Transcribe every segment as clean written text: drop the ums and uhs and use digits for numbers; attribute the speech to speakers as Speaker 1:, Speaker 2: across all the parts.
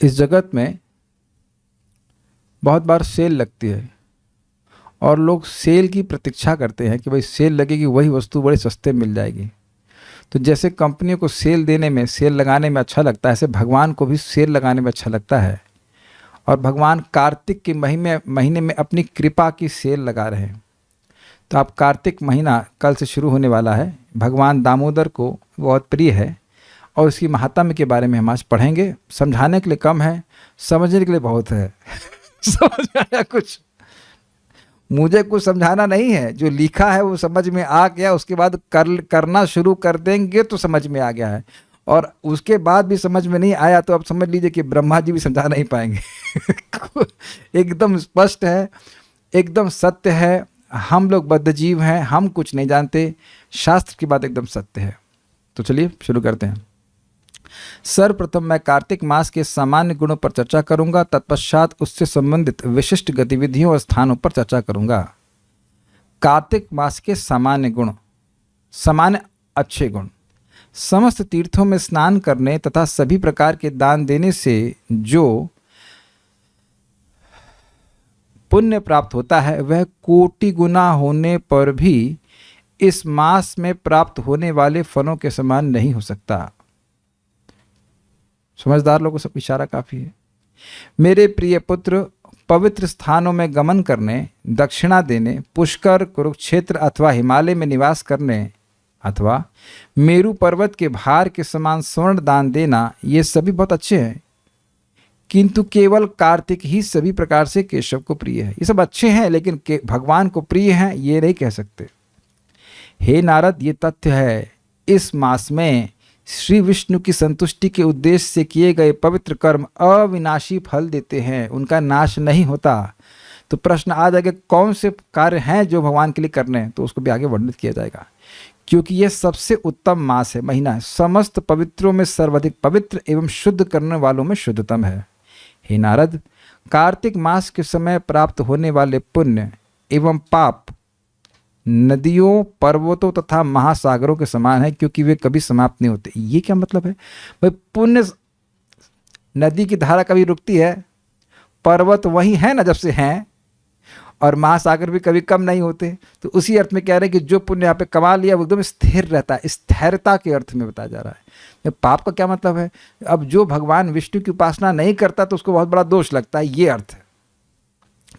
Speaker 1: इस जगत में बहुत बार सेल लगती है और लोग सेल की प्रतीक्षा करते हैं कि भाई सेल लगेगी, वही वस्तु बड़े सस्ते मिल जाएगी। तो जैसे कंपनियों को सेल देने में, सेल लगाने में अच्छा लगता है, ऐसे भगवान को भी सेल लगाने में अच्छा लगता है। और भगवान कार्तिक के महीने में अपनी कृपा की सेल लगा रहे हैं। तो आप कार्तिक महीना कल से शुरू होने वाला है, भगवान दामोदर को बहुत प्रिय है और उसकी महात्म्य के बारे में हम आज पढ़ेंगे। समझाने के लिए कम है, समझने के लिए बहुत है। समझ में आया कुछ? मुझे कुछ समझाना नहीं है, जो लिखा है वो समझ में आ गया, उसके बाद करना शुरू कर देंगे तो समझ में आ गया है। और उसके बाद भी समझ में नहीं आया तो आप समझ लीजिए कि ब्रह्मा जी भी समझा नहीं पाएंगे। एकदम स्पष्ट है, एकदम सत्य है। हम लोग बद्धजीव हैं, हम कुछ नहीं जानते, शास्त्र की बात एकदम सत्य है। तो चलिए शुरू करते हैं। सर्वप्रथम मैं कार्तिक मास के सामान्य गुणों पर चर्चा करूंगा, तत्पश्चात उससे संबंधित विशिष्ट गतिविधियों और स्थानों पर चर्चा करूंगा। कार्तिक मास के सामान्य गुण, सामान्य अच्छे गुण। समस्त तीर्थों में स्नान करने तथा सभी प्रकार के दान देने से जो पुण्य प्राप्त होता है वह कोटि गुना होने पर भी इस मास में प्राप्त होने वाले फलों के समान नहीं हो सकता। समझदार लोगों से इशारा काफी है। मेरे प्रिय पुत्र, पवित्र स्थानों में गमन करने, दक्षिणा देने, पुष्कर, कुरुक्षेत्र अथवा हिमालय में निवास करने अथवा मेरू पर्वत के भार के समान स्वर्ण दान देना, ये सभी बहुत अच्छे हैं, किंतु केवल कार्तिक ही सभी प्रकार से केशव को प्रिय है। ये सब अच्छे हैं लेकिन भगवान को प्रिय हैं ये नहीं कह सकते। हे नारद, ये तथ्य है, इस मास में श्री विष्णु की संतुष्टि के उद्देश्य से किए गए पवित्र कर्म अविनाशी फल देते हैं, उनका नाश नहीं होता। तो प्रश्न आ जाएगा कौन से कार्य हैं जो भगवान के लिए करने हैं, तो उसको भी आगे वर्णित किया जाएगा। क्योंकि यह सबसे उत्तम मास है, महीना है, समस्त पवित्रों में सर्वाधिक पवित्र एवं शुद्ध करने वालों में शुद्धतम है। हे नारद, कार्तिक मास के समय प्राप्त होने वाले पुण्य एवं पाप नदियों, पर्वतों तथा महासागरों के समान है, क्योंकि वे कभी समाप्त नहीं होते। ये क्या मतलब है भाई? पुण्य नदी की धारा कभी रुकती है, पर्वत वही है ना जब से हैं, और महासागर भी कभी कम नहीं होते। तो उसी अर्थ में कह रहे हैं कि जो पुण्य यहाँ पे कमा लिया वो एकदम स्थिर रहता है, स्थिरता के अर्थ में बताया जा रहा है। पाप का क्या मतलब है? अब जो भगवान विष्णु की उपासना नहीं करता तो उसको बहुत बड़ा दोष लगता है, ये अर्थ है।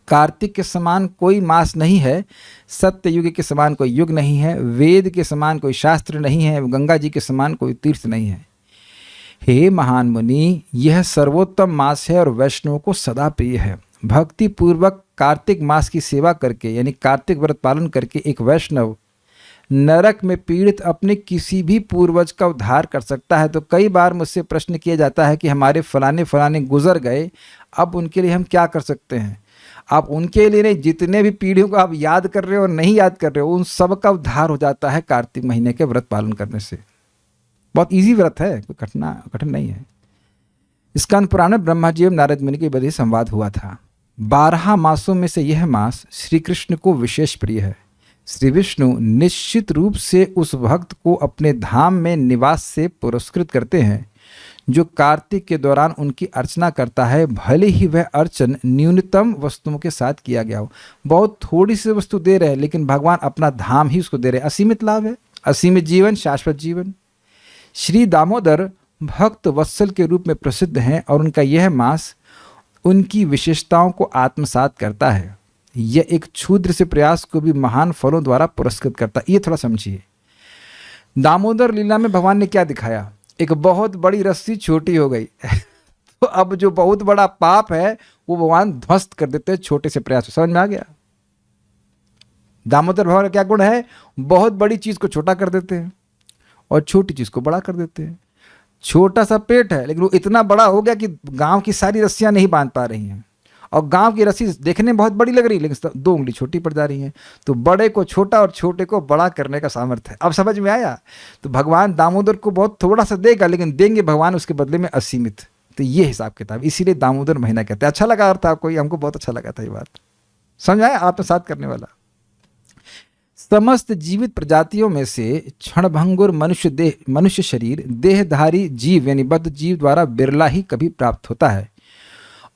Speaker 1: कार्तिक के समान कोई मास नहीं है, सत्य युग के समान कोई युग नहीं है, वेद के समान कोई शास्त्र नहीं है, गंगा जी के समान कोई तीर्थ नहीं है। हे महान मुनि, यह सर्वोत्तम मास है और वैष्णवों को सदा प्रिय है। भक्ति पूर्वक कार्तिक मास की सेवा करके, यानी कार्तिक व्रत पालन करके, एक वैष्णव नरक में पीड़ित अपने किसी भी पूर्वज का उद्धार कर सकता है। तो कई बार मुझसे प्रश्न किया जाता है कि हमारे फलाने फलाने गुजर गए, अब उनके लिए हम क्या कर सकते हैं? आप उनके लिए नहीं, जितने भी पीढ़ियों को आप याद कर रहे हो और नहीं याद कर रहे हो, उन सब का उद्धार हो जाता है कार्तिक महीने के व्रत पालन करने से। बहुत इजी व्रत है, कोई कठिन नहीं है। स्कंद पुराण में ब्रह्मा जी एवं नारद मुनि के बीच संवाद हुआ था। 12 मासों में से यह मास श्री कृष्ण को विशेष प्रिय है। श्री विष्णु निश्चित रूप से उस भक्त को अपने धाम में निवास से पुरस्कृत करते हैं जो कार्तिक के दौरान उनकी अर्चना करता है, भले ही वह अर्चन न्यूनतम वस्तुओं के साथ किया गया हो। बहुत थोड़ी सी वस्तु दे रहे हैं लेकिन भगवान अपना धाम ही उसको दे रहे हैं। असीमित लाभ है, असीमित जीवन, शाश्वत जीवन। श्री दामोदर भक्त वत्सल के रूप में प्रसिद्ध हैं और उनका यह मास उनकी विशेषताओं को आत्मसात करता है। यह एक क्षुद्र से प्रयास को भी महान फलों द्वारा पुरस्कृत करता है। ये थोड़ा समझिए। दामोदर लीला में भगवान ने क्या दिखाया? एक बहुत बड़ी रस्सी छोटी हो गई तो अब जो बहुत बड़ा पाप है वो भगवान ध्वस्त कर देते हैं छोटे से प्रयास। समझ में आ गया? दामोदर भगवान का क्या गुण है? बहुत बड़ी चीज को छोटा कर देते हैं और छोटी चीज को बड़ा कर देते हैं। छोटा सा पेट है लेकिन वो इतना बड़ा हो गया कि गांव की सारी रस्सियां नहीं बांध पा रही हैं, और गांव की रस्सी देखने में बहुत बड़ी लग रही है लेकिन 2 उंगली छोटी पड़ जा रही है। तो बड़े को छोटा और छोटे को बड़ा करने का सामर्थ्य है। अब समझ में आया? तो भगवान दामोदर को बहुत थोड़ा सा देगा लेकिन देंगे भगवान उसके बदले में असीमित। तो ये हिसाब किताब, इसीलिए दामोदर महीना कहते हैं। अच्छा लगा अर्थ आपको? हमको बहुत अच्छा लगा था ये बात। समझ आया? आत्मसात करने वाला। समस्त जीवित प्रजातियों में से क्षणभंगुर मनुष्य शरीर देहधारी जीव यानी बद्ध जीव द्वारा बिरला ही कभी प्राप्त होता है,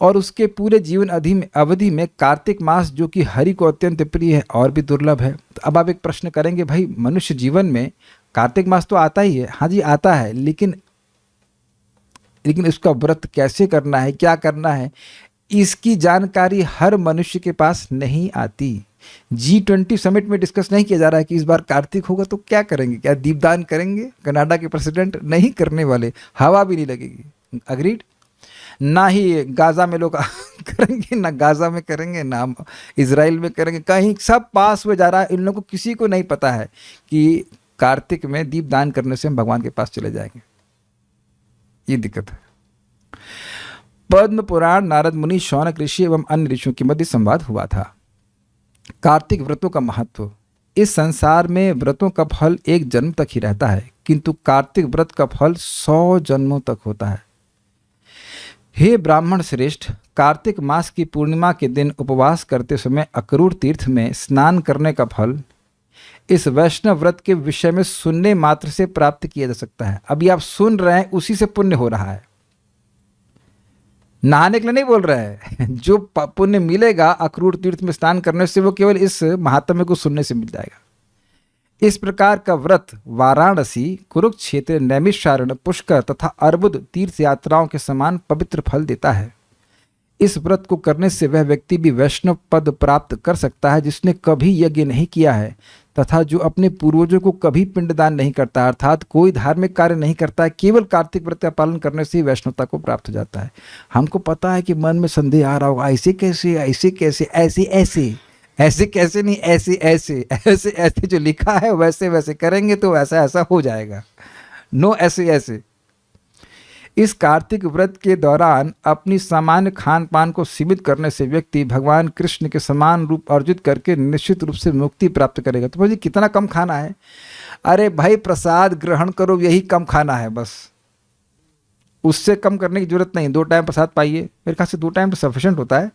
Speaker 1: और उसके पूरे जीवन अवधि में कार्तिक मास जो कि हरि को अत्यंत प्रिय है और भी दुर्लभ है। तो अब आप एक प्रश्न करेंगे, भाई मनुष्य जीवन में कार्तिक मास तो आता ही है। हाँ जी आता है, लेकिन उसका व्रत कैसे करना है, क्या करना है, इसकी जानकारी हर मनुष्य के पास नहीं आती। G20 समिट में डिस्कस नहीं किया जा रहा है कि इस बार कार्तिक होगा तो क्या करेंगे, क्या दीपदान करेंगे? कनाडा के प्रेसिडेंट नहीं करने वाले, हवा भी नहीं लगेगी। अग्रीड? ना ही गाजा में लोग करेंगे, ना गाजा में करेंगे, ना इजराइल में करेंगे, कहीं सब पास हुए जा रहा है। इन लोगों को किसी को नहीं पता है कि कार्तिक में दीपदान करने से हम भगवान के पास चले जाएंगे। ये दिक्कत है। पद्म पुराण नारद मुनि, शौनक ऋषि एवं अन्य ऋषियों के मध्य संवाद हुआ था। कार्तिक व्रतों का महत्व। इस संसार में व्रतों का फल एक जन्म तक ही रहता है, किंतु कार्तिक व्रत का फल 100 जन्मों तक होता है। हे ब्राह्मण श्रेष्ठ, कार्तिक मास की पूर्णिमा के दिन उपवास करते समय अक्रूर तीर्थ में स्नान करने का फल इस वैष्णव व्रत के विषय में सुनने मात्र से प्राप्त किया जा सकता है। अभी आप सुन रहे हैं, उसी से पुण्य हो रहा है। नहाने के लिए नहीं बोल रहा है। जो पुण्य मिलेगा अक्रूर तीर्थ में स्नान करने से, वो केवल इस महात्म्य को सुनने से मिल जाएगा। इस प्रकार का व्रत वाराणसी, कुरुक्षेत्र, नैमिषारण्य, पुष्कर तथा अर्बुद तीर्थ यात्राओं के समान पवित्र फल देता है। इस व्रत को करने से वह व्यक्ति भी वैष्णव पद प्राप्त कर सकता है जिसने कभी यज्ञ नहीं किया है तथा जो अपने पूर्वजों को कभी पिंडदान नहीं करता, अर्थात कोई धार्मिक कार्य नहीं करता है। केवल कार्तिक व्रत का पालन करने से ही वैष्णवता को प्राप्त हो जाता है। हमको पता है कि मन में संदेह आ रहा होगा, ऐसे कैसे, ऐसे कैसे, ऐसे ऐसे, ऐसे कैसे नहीं, ऐसे ऐसे, ऐसे ऐसे जो लिखा है वैसे वैसे करेंगे तो ऐसा ऐसा हो जाएगा। नो ऐसे ऐसे। इस कार्तिक व्रत के दौरान अपनी सामान्य खान पान को सीमित करने से व्यक्ति भगवान कृष्ण के समान रूप अर्जित करके निश्चित रूप से मुक्ति प्राप्त करेगा। तो भाई कितना कम खाना है? अरे भाई प्रसाद ग्रहण करो, यही कम खाना है बस, उससे कम करने की जरूरत नहीं। 2 टाइम प्रसाद पाइए, मेरे ख्याल से 2 टाइम तो सफिशेंट होता है।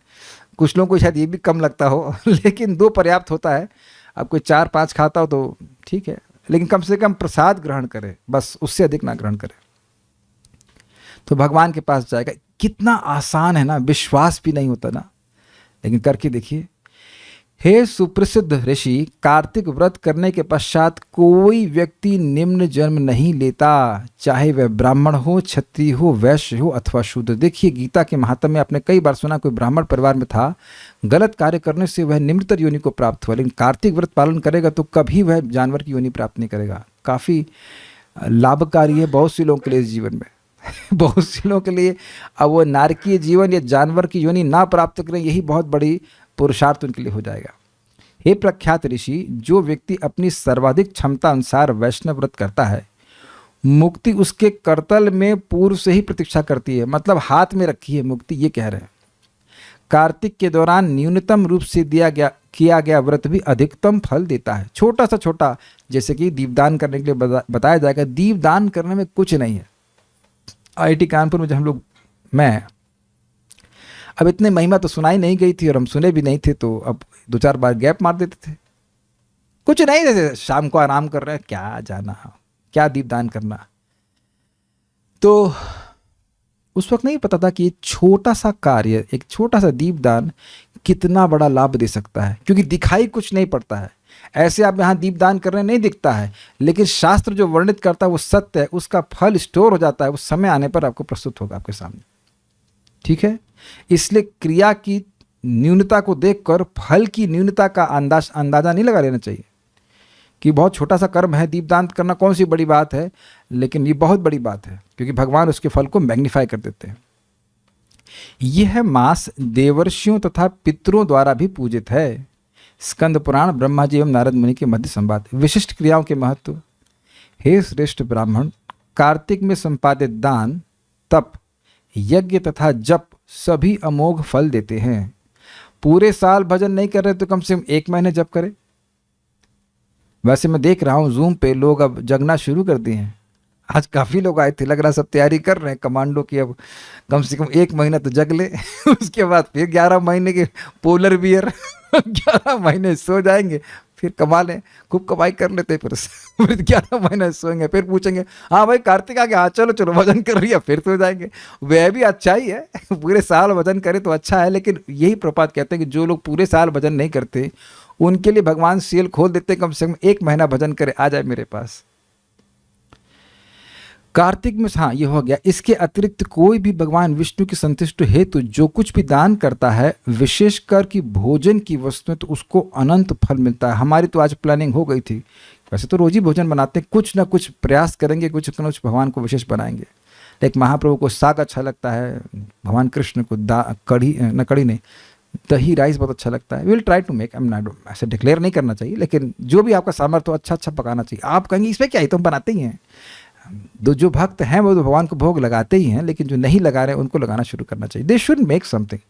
Speaker 1: कुछ लोगों को शायद ये भी कम लगता हो, लेकिन 2 पर्याप्त होता है। अब कोई 4-5 खाता हो तो ठीक है, लेकिन कम से कम प्रसाद ग्रहण करे, बस उससे अधिक ना ग्रहण करे, तो भगवान के पास जाएगा। कितना आसान है ना, विश्वास भी नहीं होता ना, लेकिन करके देखिए। हे सुप्रसिद्ध ऋषि, कार्तिक व्रत करने के पश्चात कोई व्यक्ति निम्न जन्म नहीं लेता, चाहे वह ब्राह्मण हो, क्षत्रिय हो, वैश्य हो अथवा शूद्र। देखिए गीता के महात्म्य में आपने कई बार सुना, कोई ब्राह्मण परिवार में था, गलत कार्य करने से वह निम्नतर योनि को प्राप्त हुआ, लेकिन कार्तिक व्रत पालन करेगा तो कभी वह जानवर की योनि प्राप्त नहीं करेगा। काफ़ी लाभकारी है बहुत सी लोगों के लिए इस जीवन में। बहुत से लोगों के लिए अब वो नारकीय जीवन या जानवर की योनि ना प्राप्त करें, यही बहुत बड़ी पुरुषार्थ उनके लिए हो जाएगा। हे प्रख्यात ऋषि, जो व्यक्ति अपनी सर्वाधिक क्षमता अनुसार वैष्णव व्रत करता है, मुक्ति उसके करतल में पूर्व से ही प्रतीक्षा करती है, मतलब हाथ में रखी है मुक्ति, ये कह रहे हैं। कार्तिक के दौरान न्यूनतम रूप से किया गया व्रत भी अधिकतम फल देता है। छोटा सा छोटा, जैसे कि दीपदान करने के लिए बताया जाएगा। दीपदान करने में कुछ नहीं है। IIT कानपुर में जब हम लोग, मैं अब इतने महिमा तो सुनाई नहीं गई थी और हम सुने भी नहीं थे, तो अब 2-4 बार गैप मार देते थे। कुछ नहीं देते, शाम को आराम कर रहे हैं, क्या जाना, क्या दीपदान करना। तो उस वक्त नहीं पता था कि ये छोटा सा कार्य, एक छोटा सा दीपदान कितना बड़ा लाभ दे सकता है, क्योंकि दिखाई कुछ नहीं पड़ता है। ऐसे आप यहाँ दीपदान करने नहीं दिखता है, लेकिन शास्त्र जो वर्णित करता है वो सत्य है, उसका फल स्टोर हो जाता है, वो समय आने पर आपको प्रस्तुत होगा आपके सामने। ठीक है, इसलिए क्रिया की न्यूनता को देखकर फल की न्यूनता का अंदाजा नहीं लगा लेना चाहिए कि बहुत छोटा सा कर्म है, दीपदान करना कौन सी बड़ी बात है, लेकिन ये बहुत बड़ी बात है, क्योंकि भगवान उसके फल को मैग्नीफाई कर देते हैं। यह मास देवर्षियों तथा पितरों द्वारा भी पूजित है। स्कंद पुराण, ब्रह्मा जी एवं नारद मुनि के मध्य संवाद। विशिष्ट क्रियाओं के महत्व। हे श्रेष्ठ ब्राह्मण, कार्तिक में संपादित दान, तप, यज्ञ तथा जप सभी अमोघ फल देते हैं। पूरे साल भजन नहीं कर रहे तो कम से कम 1 महीने जप करें। वैसे मैं देख रहा हूँ जूम पे लोग अब जगना शुरू कर दिए हैं। आज काफ़ी लोग आए थे, लग रहा सब तैयारी कर रहे हैं कमांडो की। अब कम से कम 1 महीना तो जग ले उसके बाद फिर 11 महीने के पोलर बियर 11 महीने सो जाएंगे, फिर कमा लें, खूब कमाई कर लेते, फिर 11 महीने सोएंगे, फिर पूछेंगे हाँ भाई कार्तिक आ गया, हाँ चलो चलो वजन कर लिया, फिर सो जाएंगे। वह भी अच्छा ही है, पूरे साल वजन करे तो अच्छा है, लेकिन यही प्रपात कहते हैं कि जो लोग पूरे साल वजन नहीं करते उनके लिए भगवान सेल खोल देते, कम से कम 1 महीना भजन करे, आ जाए मेरे पास। कार्तिक में हाँ ये हो गया। इसके अतिरिक्त कोई भी भगवान विष्णु की संतुष्टि हेतु जो कुछ भी दान करता है, विशेषकर कि भोजन की वस्तुएं, तो उसको अनंत फल मिलता है। हमारी तो आज प्लानिंग हो गई थी, वैसे तो रोज ही भोजन बनाते हैं, कुछ ना कुछ प्रयास करेंगे, कुछ न कुछ भगवान को विशेष बनाएंगे। लेकिन महाप्रभु को साग अच्छा लगता है, भगवान कृष्ण को कढ़ी नहीं, दही राइस बहुत अच्छा लगता है। विल ट्राई टू मेक, ऐसे डिक्लेयर नहीं करना चाहिए, लेकिन जो भी आपका सामर्थ्य हो अच्छा अच्छा पकाना चाहिए। आप कहेंगे इसमें क्या है, तो हम बनाते ही हैं। जो भक्त हैं वो तो भगवान को भोग लगाते ही हैं, लेकिन जो नहीं लगा रहे उनको लगाना शुरू करना चाहिए। They should make something.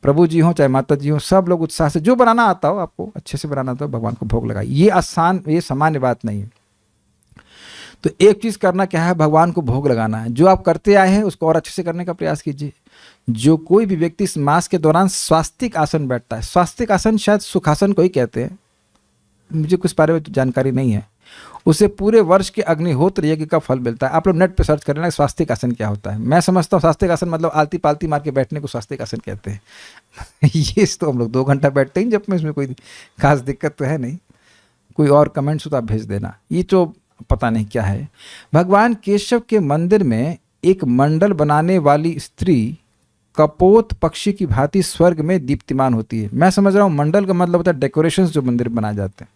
Speaker 1: प्रभु जी हो चाहे माता जी हो, सब लोग उत्साह से, जो बनाना आता हो आपको अच्छे से बनाना आता हो, भगवान को भोग लगाइए। ये आसान, ये सामान्य बात नहीं है। तो एक चीज करना क्या है, भगवान को भोग लगाना है। जो आप करते आए हैं उसको और अच्छे से करने का प्रयास कीजिए। जो कोई भी व्यक्ति इस मास के दौरान स्वास्तिक आसन बैठता है, स्वास्तिक आसन शायद सुखासन को ही कहते हैं, मुझे कुछ बारे में जानकारी नहीं है, उसे पूरे वर्ष के अग्निहोत्र यज्ञ का फल मिलता है। आप लोग नेट पे सर्च करें ना स्वास्तिक आसन क्या होता है। मैं समझता हूँ स्वास्तिक आसन मतलब आलती पालती मार के बैठने को स्वास्तिक आसन कहते हैं। ये तो हम लोग 2 घंटा बैठते हैं, जब में इसमें कोई खास दिक्कत तो है नहीं। कोई और कमेंट्स हो तो आप भेज देना। ये तो पता नहीं क्या है। भगवान केशव के मंदिर में एक मंडल बनाने वाली स्त्री कपोत पक्षी की भांति स्वर्ग में दीप्तिमान होती है। मैं समझ रहा हूँ मंडल का मतलब होता है डेकोरेशंस जो मंदिर में बनाए जाते हैं।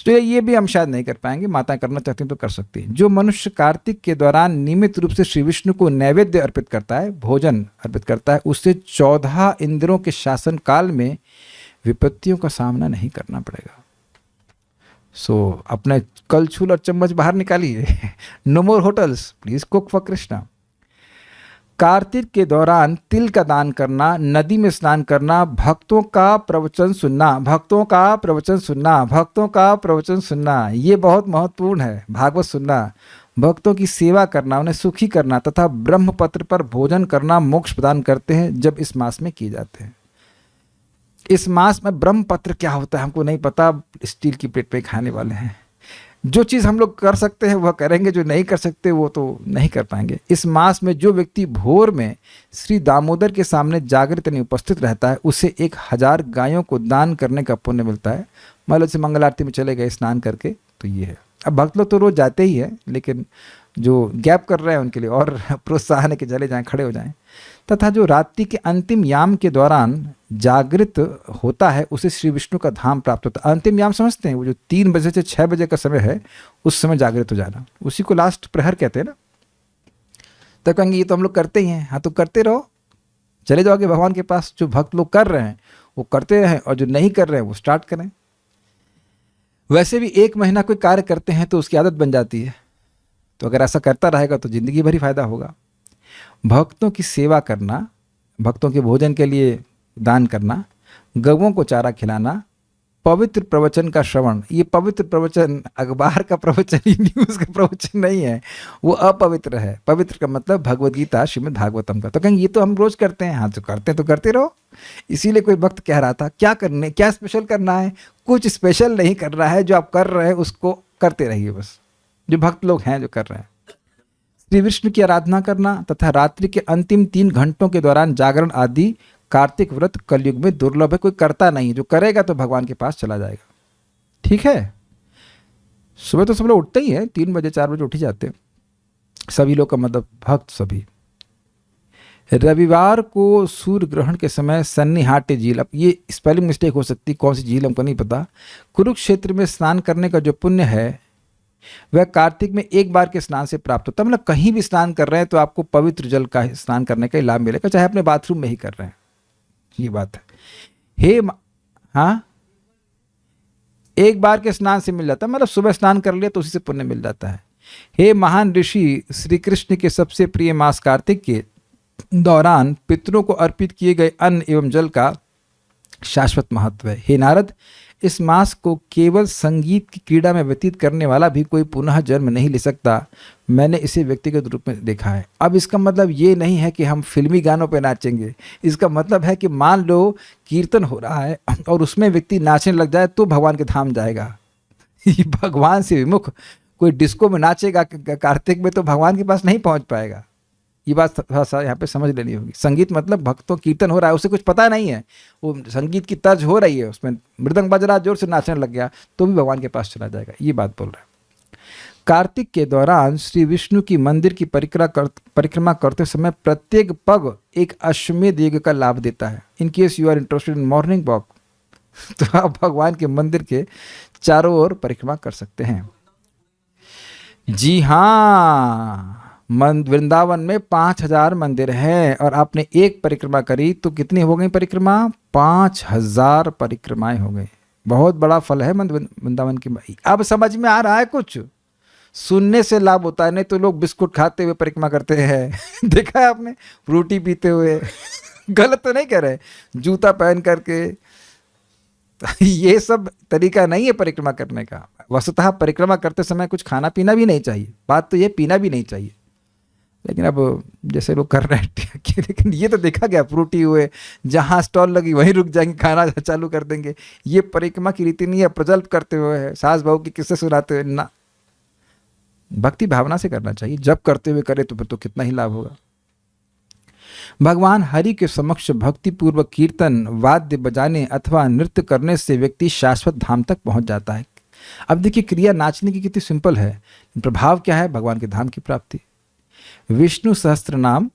Speaker 1: तो ये भी हम शायद नहीं कर पाएंगे, माता करना चाहती हैं तो कर सकती हैं। जो मनुष्य कार्तिक के दौरान नियमित रूप से श्री विष्णु को नैवेद्य अर्पित करता है, भोजन अर्पित करता है, उससे 14 इंद्रों के शासन काल में विपत्तियों का सामना नहीं करना पड़ेगा। सो अपने कलछुल और चम्मच बाहर निकालिए। No more hotels, please cook for Krishna. Kartik के दौरान तिल का दान करना, नदी में स्नान करना, भक्तों का प्रवचन सुनना, भक्तों का प्रवचन सुनना, भक्तों का प्रवचन सुनना, ये बहुत महत्वपूर्ण है। भागवत सुनना, भक्तों की सेवा करना, उन्हें सुखी करना तथा ब्रह्मपत्र पर भोजन करना मोक्ष प्रदान करते हैं, जब इस मास में किए जाते हैं। इस मास में ब्रह्मपत्र क्या होता है हमको नहीं पता, स्टील की प्लेट पे खाने वाले हैं। जो चीज़ हम लोग कर सकते हैं वह करेंगे, जो नहीं कर सकते वो तो नहीं कर पाएंगे। इस मास में जो व्यक्ति भोर में श्री दामोदर के सामने जागृत नहीं उपस्थित रहता है, उसे 1000 गायों को दान करने का पुण्य मिलता है। मान लो से मंगल आरती में चले गए स्नान करके, तो ये है। अब भक्त लोग तो रोज जाते ही हैं, लेकिन जो गैप कर रहे हैं उनके लिए और प्रोत्साहन है कि चले जाएं, खड़े हो जाएं। तथा जो रात्रि के अंतिम याम के दौरान जागृत होता है, उसे श्री विष्णु का धाम प्राप्त होता है। अंतिम याम समझते हैं, वो जो 3 बजे से 6 बजे का समय है, उस समय जागृत हो जाना, उसी को लास्ट प्रहर कहते हैं ना। तो कहेंगे ये तो हम लोग करते ही हैं। हाँ तो करते रहो, चले जाओगे भगवान के पास। जो भक्त लोग कर रहे हैं वो करते रहें, और जो नहीं कर रहे हैं वो स्टार्ट करें। वैसे भी 1 महीना कोई कार्य करते हैं तो उसकी आदत बन जाती है, तो अगर ऐसा करता रहेगा तो जिंदगी भर ही फायदा होगा। भक्तों की सेवा करना, भक्तों के भोजन के लिए दान करना, गौओं को चारा खिलाना, पवित्र प्रवचन का श्रवण। ये पवित्र प्रवचन अखबार का प्रवचन, न्यूज़ का प्रवचन नहीं है, वो अपवित्र है। पवित्र का मतलब भगवद गीता, श्रीमद् भागवतम का। तो कहेंगे ये तो हम रोज करते हैं। हाँ तो करते हैं तो करते रहो। इसीलिए कोई भक्त कह रहा था क्या स्पेशल करना है, कुछ स्पेशल नहीं कर रहा है, जो आप कर रहे हैं उसको करते रहिए बस। जो भक्त लोग हैं जो कर रहे हैं, श्री विष्णु की आराधना करना तथा रात्रि के अंतिम 3 घंटों के दौरान जागरण आदि कार्तिक व्रत कलयुग में दुर्लभ है। कोई करता नहीं, जो करेगा तो भगवान के पास चला जाएगा। ठीक है। सुबह तो सब लोग उठते ही हैं, 3 बजे 4 बजे उठ ही जाते हैं सभी लोग का मतलब भक्त सभी। रविवार को सूर्य ग्रहण के समय सन्निहाटे झील, अब ये स्पेलिंग मिस्टेक हो सकती, कौन सी झील हमको नहीं पता, कुरुक्षेत्र में स्नान करने का जो पुण्य है वह कार्तिक में 1 बार के स्नान से प्राप्त होता है। मतलब कहीं भी स्नान कर रहे हैं तो आपको पवित्र जल का स्नान करने का लाभ मिलेगा, चाहे अपने बाथरूम में ही कर रहे हैं। ये बात है। हाँ 1 बार के स्नान से मिल जाता है, मतलब सुबह स्नान कर लिया तो उसी से पुण्य मिल जाता है। हे महान ऋषि, श्री कृष्ण के सबसे प्रिय मास कार्तिक के दौरान पितरों को अर्पित किए गए अन्न एवं जल का शाश्वत महत्व है। हे नारद, इस मास को केवल संगीत की क्रीड़ा में व्यतीत करने वाला भी कोई पुनः जन्म नहीं ले सकता। मैंने इसे व्यक्तिगत रूप में देखा है। अब इसका मतलब ये नहीं है कि हम फिल्मी गानों पे नाचेंगे। इसका मतलब है कि मान लो कीर्तन हो रहा है और उसमें व्यक्ति नाचने लग जाए तो भगवान के धाम जाएगा। भगवान से विमुख कोई डिस्को में नाचेगा कार्तिक में तो भगवान के पास नहीं पहुंच पाएगा। ये बात थोड़ा सा यहाँ पे समझ लेनी होगी। संगीत मतलब भक्तों कीर्तन हो रहा है, उसे कुछ पता नहीं है, वो संगीत की तर्ज हो रही है, उसमें मृदंग बज रहा, जोर से नाचने लग गया तो भी भगवान के पास चला जाएगा। ये बात बोल रहा है। कार्तिक के दौरान श्री विष्णु की मंदिर की परिक्रमा करते समय प्रत्येक पग एक अश्वमेध यज्ञ का लाभ देता है। In case you are interested in morning walk तो आप भगवान के मंदिर के चारों ओर परिक्रमा कर सकते हैं। जी हाँ, वृंदावन में 5000 मंदिर हैं और आपने एक परिक्रमा करी तो कितनी हो गई परिक्रमा? 5000 परिक्रमाएं हो गई। बहुत बड़ा फल है वृंदावन की। अब समझ में आ रहा है कुछ? सुनने से लाभ होता है, नहीं तो लोग बिस्कुट खाते हुए परिक्रमा करते हैं देखा है आपने, फ्रूटी पीते हुए गलत तो नहीं कह रहे, जूता पहन करके ये सब तरीका नहीं है परिक्रमा करने का। वस्तुतः परिक्रमा करते समय कुछ खाना पीना भी नहीं चाहिए, बात तो ये पीना भी नहीं चाहिए, लेकिन अब जैसे लोग कर रहे हैं लेकिन ये तो देखा गया, फ्रूटी हुए जहाँ स्टॉल लगी वहीं रुक जाएंगे, खाना चालू कर देंगे। ये परिक्रमा की रीति नहीं है, प्रजल्प करते हुए है, सास बहू की किस्से सुनाते हुए ना। भक्ति भावना से करना चाहिए, जब करते हुए करे तो फिर तो कितना ही लाभ होगा। भगवान हरि के समक्ष भक्ति पूर्वक कीर्तन, वाद्य बजाने अथवा नृत्य करने से व्यक्ति शाश्वत धाम तक पहुंच जाता है। अब देखिए क्रिया नाचने की कितनी सिंपल है, प्रभाव क्या है? भगवान के धाम की प्राप्ति। विष्णु सहस्त्र नाम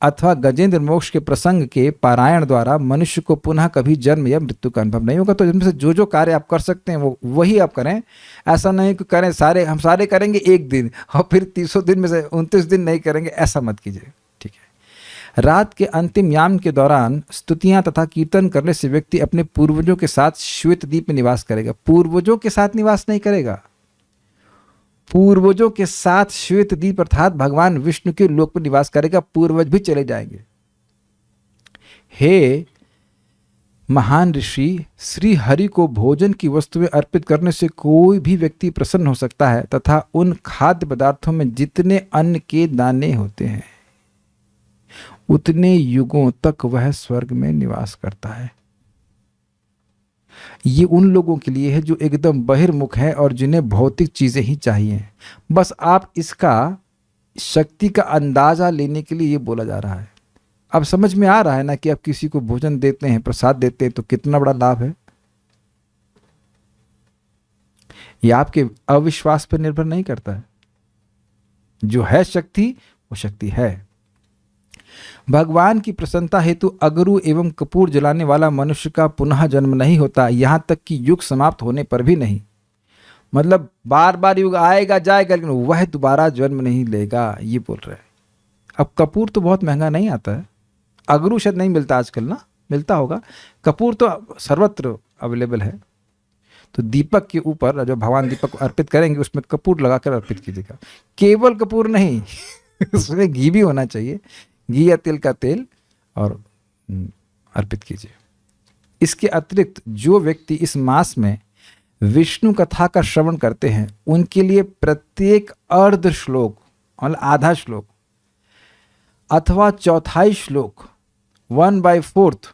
Speaker 1: अथवा गजेंद्र मोक्ष के प्रसंग के पारायण द्वारा मनुष्य को पुनः कभी जन्म या मृत्यु का अनुभव नहीं होगा। तो इनमें से जो कार्य आप कर सकते हैं वो वही आप करें। ऐसा नहीं कि करें सारे, हम सारे करेंगे एक दिन और फिर 300 दिन में से 29 दिन नहीं करेंगे, ऐसा मत कीजिए, ठीक है। रात के अंतिम याम के दौरान स्तुतियां तथा कीर्तन करने से व्यक्ति अपने पूर्वजों के साथ श्वेत द्वीप में निवास करेगा। पूर्वजों के साथ निवास नहीं करेगा, पूर्वजों के साथ श्वेत द्वीप अर्थात भगवान विष्णु के लोक में निवास करेगा। पूर्वज भी चले जाएंगे। हे महान ऋषि, श्री हरि को भोजन की वस्तुएं अर्पित करने से कोई भी व्यक्ति प्रसन्न हो सकता है तथा उन खाद्य पदार्थों में जितने अन्न के दाने होते हैं उतने युगों तक वह स्वर्ग में निवास करता है। ये उन लोगों के लिए है जो एकदम बहिर्मुख हैं और जिन्हें भौतिक चीजें ही चाहिए। बस आप इसका शक्ति का अंदाजा लेने के लिए ये बोला जा रहा है। अब समझ में आ रहा है ना कि आप किसी को भोजन देते हैं, प्रसाद देते हैं तो कितना बड़ा लाभ है। ये आपके अविश्वास पर निर्भर नहीं करता है। जो है शक्ति वो शक्ति है। भगवान की प्रसन्नता हेतु अगरू एवं कपूर जलाने वाला मनुष्य का पुनः जन्म नहीं होता, यहाँ तक कि युग समाप्त होने पर भी नहीं। मतलब बार बार युग आएगा जाएगा लेकिन वह दोबारा जन्म नहीं लेगा, ये बोल रहे हैं। अब कपूर तो बहुत महंगा नहीं आता है, अगरू शायद नहीं मिलता आजकल ना, मिलता होगा। कपूर तो सर्वत्र अवेलेबल है। तो दीपक के ऊपर जो भगवान दीपक अर्पित करेंगे उसमें कपूर लगाकर अर्पित कीजिएगा। केवल कपूर नहीं उसमें घी भी होना चाहिए, घी या तिल का तेल, और अर्पित कीजिए। इसके अतिरिक्त जो व्यक्ति इस मास में विष्णु कथा का श्रवण करते हैं उनके लिए प्रत्येक अर्ध श्लोक मतलब आधा श्लोक अथवा चौथाई श्लोक 1/4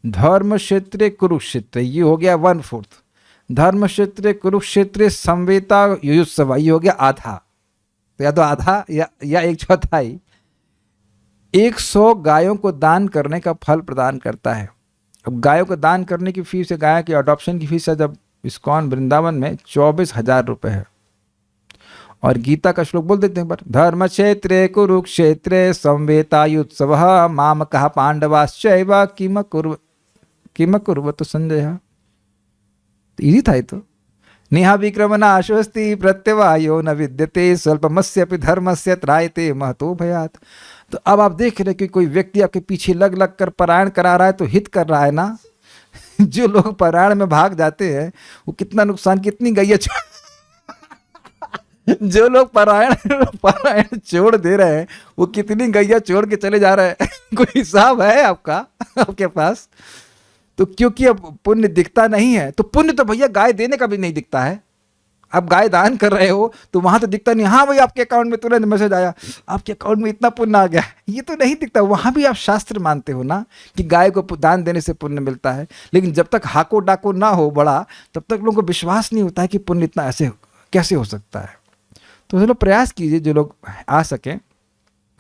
Speaker 1: धर्म क्षेत्रे कुरुक्षेत्र, ये हो गया 1/4। धर्म क्षेत्रे कुरुक्षेत्रे संवेता युयुत्सव, ये हो गया आधा। तो या तो आधा या 1/4 100 गायों को दान करने का फल प्रदान करता है। अब गायों को दान करने की फीस है, गाय की अडॉप्शन की फीस है जब इस्कॉन वृंदावन में 24,000 रुपये है। और गीता का श्लोक बोल देते हैं पर धर्म क्षेत्रे कुरुक्षेत्रे संवेतायुत्सव माम कहा पांडवाश्चैव किम कुर्वत संजय। इजी था ये तो। नेहा विक्रमनाशोस्ति प्रत्यवायो न विद्यते स्वल्पमस्यपि धर्मस्य त्रायते महतो भयात्। तो अब आप देख रहे कि कोई व्यक्ति आपके पीछे लग लग कर पारायण करा रहा है तो हित कर रहा है ना। जो लोग पारायण में भाग जाते हैं वो कितना नुकसान, कितनी गैया जो लोग पारायण छोड़ दे रहे हैं वो कितनी गैया छोड़ के चले जा रहे हैं। कोई हिसाब है आपका आपके पास? तो क्योंकि अब पुण्य दिखता नहीं है, तो पुण्य तो भैया गाय देने का भी नहीं दिखता है। अब गाय दान कर रहे हो तो वहां तो दिखता नहीं, हाँ भाई आपके अकाउंट में तुरंत मैसेज आया, आपके अकाउंट में इतना पुण्य आ गया, ये तो नहीं दिखता। वहां भी आप शास्त्र मानते हो ना कि गाय को दान देने से पुण्य मिलता है, लेकिन जब तक हाको डाको ना हो बड़ा, तब तक लोगों को विश्वास नहीं होता है कि पुण्य इतना ऐसे कैसे हो सकता है। तो चलो प्रयास कीजिए, जो लोग आ सकें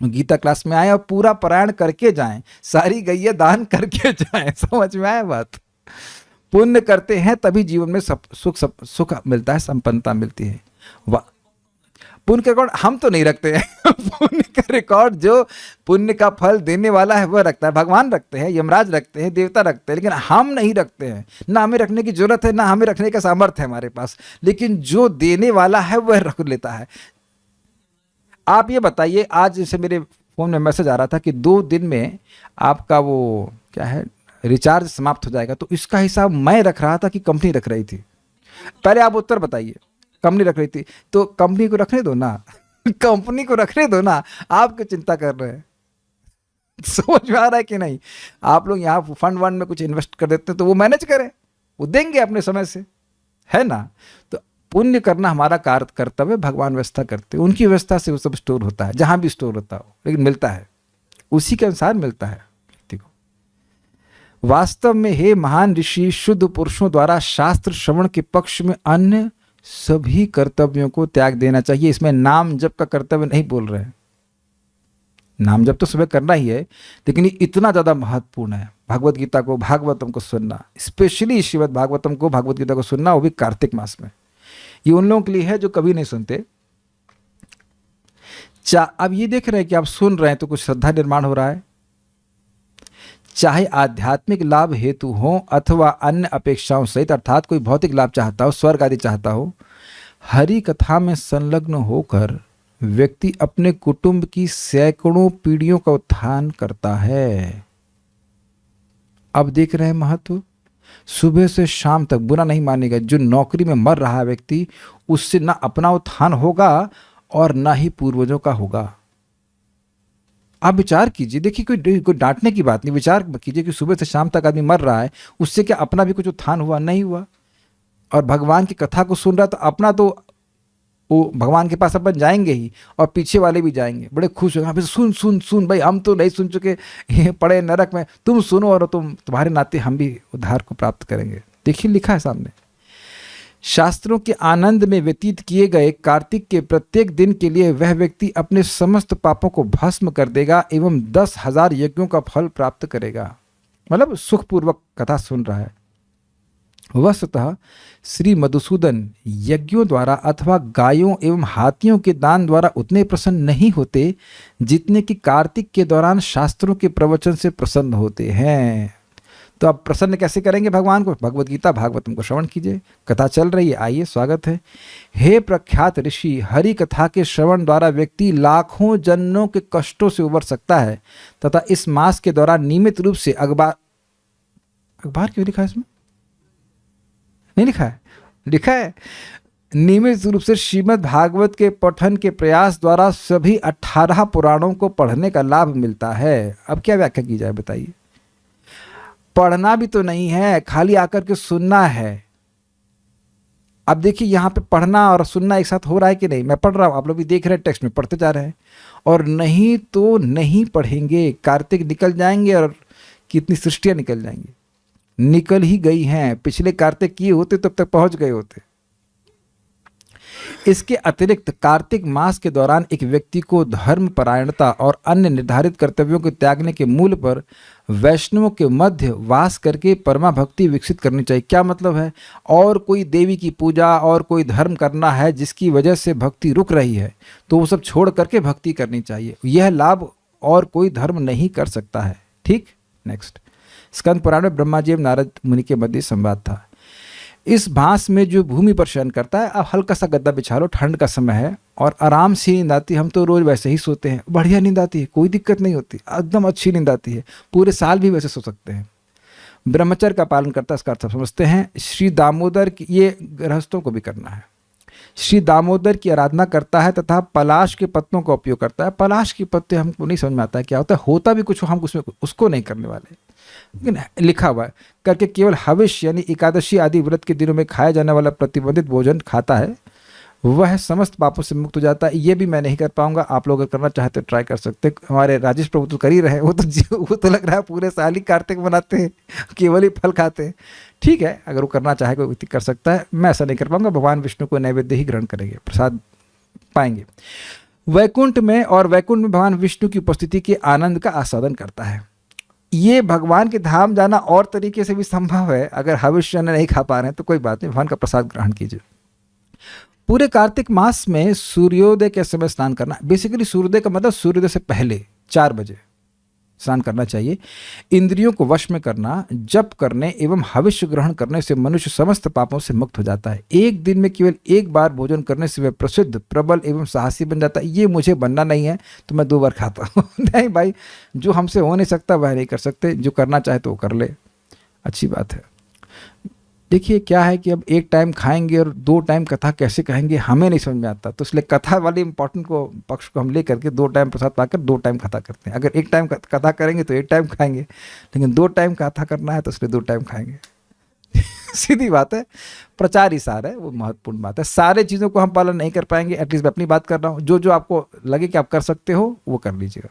Speaker 1: गीता क्लास में आए और पूरा पारायण करके जाएं, सारी गैया दान करके जाएं। समझ में आया बात? पुण्य करते हैं तभी जीवन में सुख मिलता है, संपन्नता मिलती है। वाह, पुण्य का रिकॉर्ड हम तो नहीं रखते हैं। पुण्य का रिकॉर्ड जो पुण्य का फल देने वाला है वह रखता है, भगवान रखते हैं, यमराज रखते हैं, देवता रखते हैं, लेकिन हम नहीं रखते हैं। ना हमें रखने की जरूरत है, ना हमें रखने का सामर्थ्य है हमारे पास, लेकिन जो देने वाला है वह रख लेता है। आप ये बताइए, आज जैसे मेरे फोन में मैसेज आ रहा था कि 2 दिन में आपका वो क्या है रिचार्ज समाप्त हो जाएगा, तो इसका हिसाब मैं रख रहा था कि कंपनी रख रही थी? पहले आप उत्तर बताइए। कंपनी रख रही थी, तो कंपनी को रखने दो ना। कंपनी को रखने दो ना, आप क्यों चिंता कर रहे हैं? समझ में आ रहा है कि नहीं? आप लोग यहाँ फंड वंड में कुछ इन्वेस्ट कर देते हैं तो वो मैनेज करें, वो देंगे अपने समय से, है ना? तो पुण्य करना हमारा कर्तव्य, भगवान व्यवस्था करते हैं, उनकी व्यवस्था से वो सब स्टोर होता है, जहां भी स्टोर होता हो, लेकिन मिलता है उसी के अनुसार मिलता है व्यक्ति को। वास्तव में हे महान ऋषि, शुद्ध पुरुषों द्वारा शास्त्र श्रवण के पक्ष में अन्य सभी कर्तव्यों को त्याग देना चाहिए। इसमें नाम जप का कर्तव्य नहीं बोल रहे हैं, नाम जप तो सुबह करना ही है, लेकिन ये इतना ज्यादा महत्वपूर्ण है भगवत गीता को, भागवतम को सुनना, स्पेशली श्रीमद् भागवतम को, भगवत गीता को सुनना, वो भी कार्तिक मास में। ये उन लोगों के लिए है जो कभी नहीं सुनते। अब ये देख रहे हैं कि आप सुन रहे हैं तो कुछ श्रद्धा निर्माण हो रहा है। चाहे आध्यात्मिक लाभ हेतु हो अथवा अन्य अपेक्षाओं सहित, अर्थात कोई भौतिक लाभ चाहता हो, स्वर्ग आदि चाहता हो, हरि कथा में संलग्न होकर व्यक्ति अपने कुटुंब की सैकड़ों पीढ़ियों का उत्थान करता है। अब देख रहे हैं महत्व। सुबह से शाम तक बुरा नहीं मानेगा, जो नौकरी में मर रहा है व्यक्ति, उससे ना अपना उत्थान होगा और ना ही पूर्वजों का होगा। आप विचार कीजिए, देखिए कोई डांटने की बात नहीं, विचार कीजिए कि सुबह से शाम तक आदमी मर रहा है, उससे क्या अपना भी कुछ उत्थान हुआ? नहीं हुआ। और भगवान की कथा को सुन रहा तो अपना तो वो भगवान के पास अपन जाएंगे ही, और पीछे वाले भी जाएंगे, बड़े खुश होंगे, सुन सुन सुन भाई, हम तो नहीं सुन चुके, ये पड़े नरक में, तुम सुनो और तुम्हारे नाते हम भी उद्धार को प्राप्त करेंगे। देखिए लिखा है सामने। शास्त्रों के आनंद में व्यतीत किए गए कार्तिक के प्रत्येक दिन के लिए वह व्यक्ति अपने समस्त पापों को भस्म कर देगा एवं 10,000 यज्ञों का फल प्राप्त करेगा। मतलब सुखपूर्वक कथा सुन रहा है। वस्तुतः श्री मधुसूदन यज्ञों द्वारा अथवा गायों एवं हाथियों के दान द्वारा उतने प्रसन्न नहीं होते जितने कि कार्तिक के दौरान शास्त्रों के प्रवचन से प्रसन्न होते हैं। तो आप प्रसन्न कैसे करेंगे भगवान को? भगवत गीता भागवतम को श्रवण कीजिए, कथा चल रही है, आइए, स्वागत है। हे प्रख्यात ऋषि, हरि कथा के श्रवण द्वारा व्यक्ति लाखों जन्मों के कष्टों से उबर सकता है तथा इस मास के दौरान नियमित रूप से अखबार क्यों लिखा है इसमें? नहीं लिखा है, लिखा है नियमित रूप से श्रीमद् भागवत के पठन के प्रयास द्वारा सभी 18 पुराणों को पढ़ने का लाभ मिलता है। अब क्या व्याख्या की जाए बताइए? पढ़ना भी तो नहीं है, खाली आकर के सुनना है। अब देखिए यहाँ पे पढ़ना और सुनना एक साथ हो रहा है कि नहीं? मैं पढ़ रहा हूँ, आप लोग भी देख रहे हैं, टेक्स्ट में पढ़ते जा रहे हैं, और नहीं तो नहीं पढ़ेंगे, कार्तिक निकल जाएंगे और कितनी सृष्टियां निकल जाएंगी, निकल ही गई हैं। पिछले कार्तिक किए होते तब तक पहुंच गए होते। इसके अतिरिक्त कार्तिक मास के दौरान एक व्यक्ति को धर्म परायणता और अन्य निर्धारित कर्तव्यों को त्यागने के मूल पर वैष्णवों के मध्य वास करके परमा भक्ति विकसित करनी चाहिए। क्या मतलब है? और कोई देवी की पूजा और कोई धर्म करना है जिसकी वजह से भक्ति रुक रही है, तो वो सब छोड़ करके भक्ति करनी चाहिए। यह लाभ और कोई धर्म नहीं कर सकता है। ठीक, नेक्स्ट। स्कंद पुराण में ब्रह्मा जी एवं नारद मुनि के मध्य संवाद था। इस भांस में जो भूमि पर शयन करता है, अब हल्का सा गद्दा बिछा लो, ठंड का समय है और आराम से नींद आती है। हम तो रोज वैसे ही सोते हैं, बढ़िया नींद आती है, कोई दिक्कत नहीं होती, एकदम अच्छी नींद आती है, पूरे साल भी वैसे सो सकते हैं। ब्रह्मचर्य का पालन करता है, इसका अर्थ समझते हैं। श्री दामोदर की, ये गृहस्थों को भी करना है, श्री दामोदर की आराधना करता है तथा पलाश के पत्तों का उपयोग करता है। पलाश के पत्ते हमको नहीं समझ में आता है क्या होता है, होता भी कुछ हम उसमें उसको नहीं करने वाले। लेकिन लिखा हुआ है करके केवल हविष्य यानी एकादशी आदि व्रत के दिनों में खाया जाने वाला प्रतिबंधित भोजन खाता है, वह समस्त पापों से मुक्त हो जाता है। ये भी मैं नहीं कर पाऊंगा, आप लोग अगर करना चाहते ट्राई कर सकते। हमारे राजेश प्रभु तो कर ही रहे, वो तो लग रहा है पूरे साल ही कार्तिक मनाते हैं, केवल ही फल खाते हैं। ठीक है, अगर वो करना चाहे कोई व्यक्ति कर सकता है, मैं ऐसा नहीं कर पाऊंगा। भगवान विष्णु को नैवेद्य ही ग्रहण करेंगे, प्रसाद पाएंगे। वैकुंठ में भगवान विष्णु की उपस्थिति के आनंद का आस्वादन करता है। ये भगवान के धाम जाना और तरीके से भी संभव है। अगर हविष्य नहीं खा पा रहे हैं तो कोई बात नहीं, भगवान का प्रसाद ग्रहण कीजिए। पूरे कार्तिक मास में सूर्योदय के समय स्नान करना, बेसिकली सूर्योदय का मतलब सूर्योदय से पहले 4 बजे स्नान करना चाहिए। इंद्रियों को वश में करना, जप करने एवं हविष्य ग्रहण करने से मनुष्य समस्त पापों से मुक्त हो जाता है। एक दिन में केवल एक बार भोजन करने से वह प्रसिद्ध, प्रबल एवं साहसी बन जाता है। ये मुझे बनना नहीं है तो मैं 2 बार खाता हूँ। नहीं भाई, जो हमसे हो नहीं सकता वह नहीं कर सकते, जो करना चाहे तो वो कर ले, अच्छी बात है। देखिए क्या है कि अब एक टाइम खाएंगे और 2 टाइम कथा कैसे कहेंगे हमें नहीं समझ में आता, तो इसलिए कथा वाली इंपॉर्टेंट को पक्ष को हम ले करके 2 टाइम प्रसाद पाकर 2 टाइम कथा करते हैं। अगर एक टाइम कथा करेंगे तो 1 टाइम खाएंगे, लेकिन 2 टाइम कथा करना है तो इसलिए 2 टाइम खाएंगे। सीधी बात है, प्रचार ही सार है, वो महत्वपूर्ण बात है। सारे चीज़ों को हम पालन नहीं कर पाएंगे, एटलीस्ट मैं अपनी बात कर रहा हूँ। जो आपको लगे कि आप कर सकते हो वो कर लीजिएगा।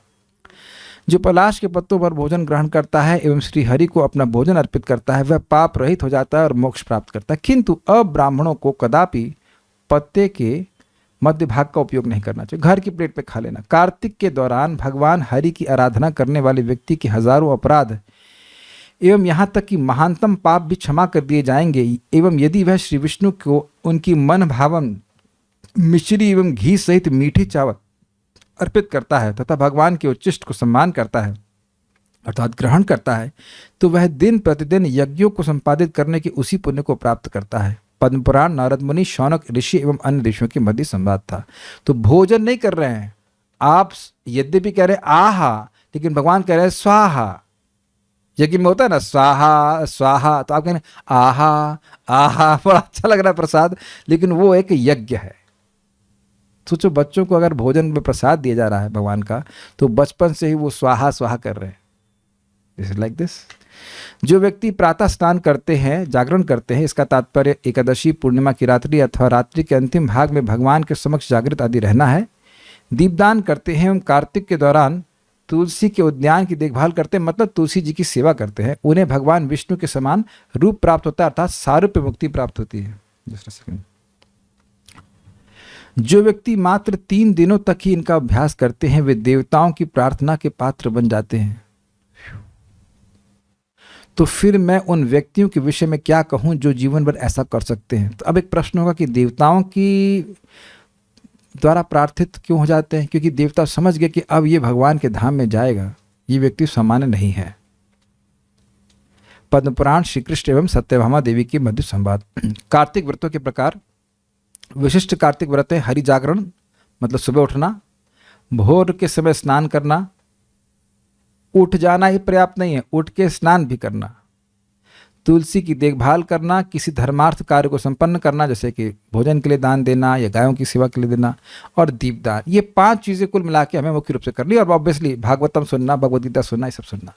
Speaker 1: जो पलाश के पत्तों पर भोजन ग्रहण करता है एवं श्री हरि को अपना भोजन अर्पित करता है, वह पाप रहित हो जाता है और मोक्ष प्राप्त करता है। किंतु अब्राह्मणों को कदापि पत्ते के मध्य भाग का उपयोग नहीं करना चाहिए, घर की प्लेट पे खा लेना। कार्तिक के दौरान भगवान हरि की आराधना करने वाले व्यक्ति के हजारों अपराध एवं यहाँ तक कि महानतम पाप भी क्षमा कर दिए जाएंगे। एवं यदि वह श्री विष्णु को उनकी मन भावन मिश्री एवं घी सहित मीठी चावल अर्पित करता है तथा भगवान के उच्चिष्ट को सम्मान करता है अर्थात ग्रहण करता है, तो वह दिन प्रतिदिन यज्ञों को संपादित करने के उसी पुण्य को प्राप्त करता है। पद्म पुराण नारद मुनि, शौनक ऋषि एवं अन्य ऋषियों के मध्य संवाद था। तो भोजन नहीं कर रहे हैं आप, यद्यपि कह रहे आहा, लेकिन भगवान कह रहे हैं स्वाहा। यज्ञ में होता है ना स्वाहा स्वाहा, तो आप कह रहे हैं आहा आहा, बड़ा अच्छा लग रहा है प्रसाद, लेकिन वो एक यज्ञ है। सोचो बच्चों को अगर भोजन में प्रसाद दिया जा रहा है भगवान का, तो बचपन से ही वो स्वाहा स्वाहा कर रहे हैं। This is like this. जो व्यक्ति प्रातः स्नान करते हैं, जागरण करते हैं, इसका तात्पर्य एकादशी, पूर्णिमा की रात्रि अथवा रात्रि के अंतिम भाग में भगवान के समक्ष जागृत आदि रहना है। दीपदान करते हैं एवं कार्तिक के दौरान तुलसी के उद्यान की देखभाल करते हैं, मतलब तुलसी जी की सेवा करते हैं। उन्हें भगवान विष्णु के समान रूप प्राप्त होता है, अर्थात सारूप्य मुक्ति प्राप्त होती है। जो व्यक्ति मात्र 3 दिनों तक ही इनका अभ्यास करते हैं, वे देवताओं की प्रार्थना के पात्र बन जाते हैं। तो फिर मैं उन व्यक्तियों के विषय में क्या कहूं जो जीवन भर ऐसा कर सकते हैं। तो अब एक प्रश्न होगा कि देवताओं की द्वारा प्रार्थित क्यों हो जाते हैं? क्योंकि देवता समझ गए कि अब ये भगवान के धाम में जाएगा, ये व्यक्ति सामान्य नहीं है। पद्म पुराण, श्री कृष्ण एवं सत्यभामा देवी की मध्य संवाद। कार्तिक व्रतों के प्रकार। विशिष्ट कार्तिक व्रत है हरि जागरण, मतलब सुबह उठना, भोर के समय स्नान करना। उठ जाना ही पर्याप्त नहीं है, उठ के स्नान भी करना। तुलसी की देखभाल करना, किसी धर्मार्थ कार्य को संपन्न करना, जैसे कि भोजन के लिए दान देना या गायों की सेवा के लिए देना, और दीपदान। ये 5 चीज़ें कुल मिला के हमें मुख्य रूप से करनी, और ऑब्वियसली भागवतम सुनना, भगवद गीता सुनना, ये सब सुनना।